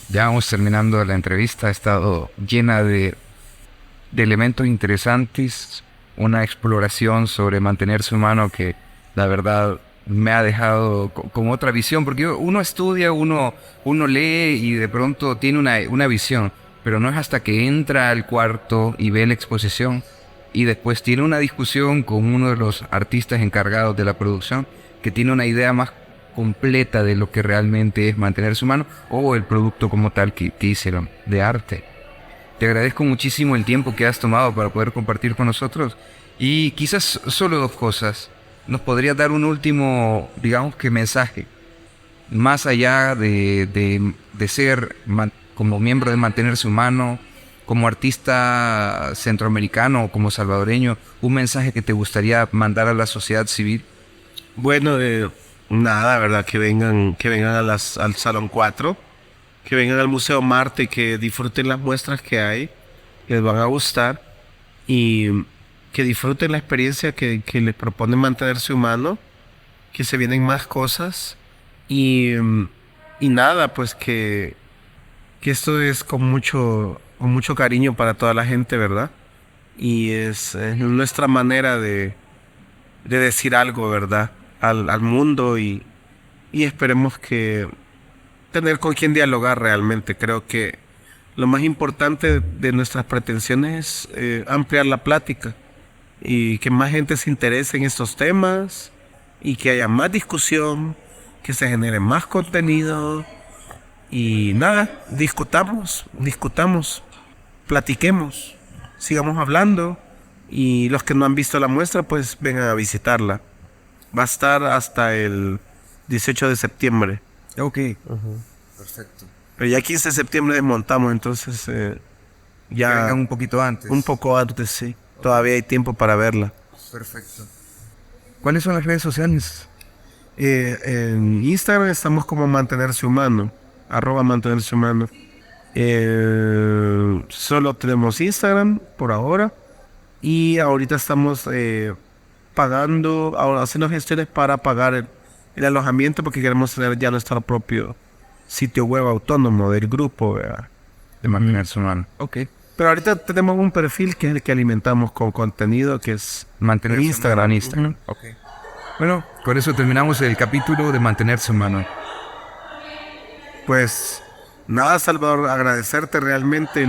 ya vamos terminando la entrevista. Ha estado llena de elementos interesantes. Una exploración sobre mantenerse humano que la verdad me ha dejado con otra visión. Porque uno estudia, uno lee y de pronto tiene una visión. Pero no es hasta que entra al cuarto y ve la exposición y después tiene una discusión con uno de los artistas encargados de la producción que tiene una idea más completa de lo que realmente es mantenerse humano o el producto como tal que hicieron de arte. Te agradezco muchísimo el tiempo que has tomado para poder compartir con nosotros y quizás solo dos cosas. ¿Nos podrías dar un último, digamos que mensaje? Más allá de ser como miembro de Mantenerse Humano, como artista centroamericano o como salvadoreño, un mensaje que te gustaría mandar a la sociedad civil. Bueno, nada, ¿verdad? Que vengan al Salón 4, que vengan al Museo Marte, que disfruten las muestras que hay, que les van a gustar y que disfruten la experiencia que les propone Mantenerse Humano que se vienen más cosas y nada, pues que esto es con mucho cariño para toda la gente, ¿verdad? Y es nuestra manera de decir algo, ¿verdad? Al mundo y esperemos que tener con quien dialogar realmente. Creo que lo más importante de nuestras pretensiones es ampliar la plática y que más gente se interese en estos temas y que haya más discusión, que se genere más contenido y nada, discutamos, platiquemos, sigamos hablando y los que no han visto la muestra pues vengan a visitarla. Va a estar hasta el 18 de septiembre. Ok. Perfecto. Pero ya 15 de septiembre desmontamos, entonces ya Vengan un poquito antes. un poco antes, sí. Todavía hay tiempo para verla. Perfecto. ¿Cuáles son las redes sociales? En Instagram estamos como Mantenerse Humano, @Mantenerse Humano. Solo tenemos Instagram por ahora y ahorita estamos pagando, ahora haciendo gestiones para pagar el alojamiento porque queremos tener ya nuestro propio sitio web autónomo del grupo, ¿verdad? De mantenerse humano. Ok. Pero ahorita tenemos un perfil que es el que alimentamos con contenido, que es Mantenerse Instagram. humano en Instagram. Ok. Bueno, con eso terminamos el capítulo de Mantenerse humano. Pues nada, Salvador, agradecerte realmente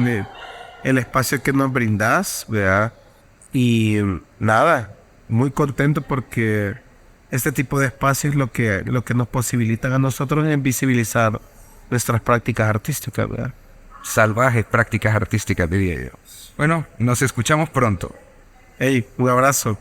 el espacio que nos brindas, ¿verdad? Y nada, muy contento porque este tipo de espacios lo que nos posibilitan a nosotros es visibilizar nuestras prácticas artísticas, ¿verdad? Salvajes prácticas artísticas, diría yo. Bueno, nos escuchamos pronto. Hey, un abrazo.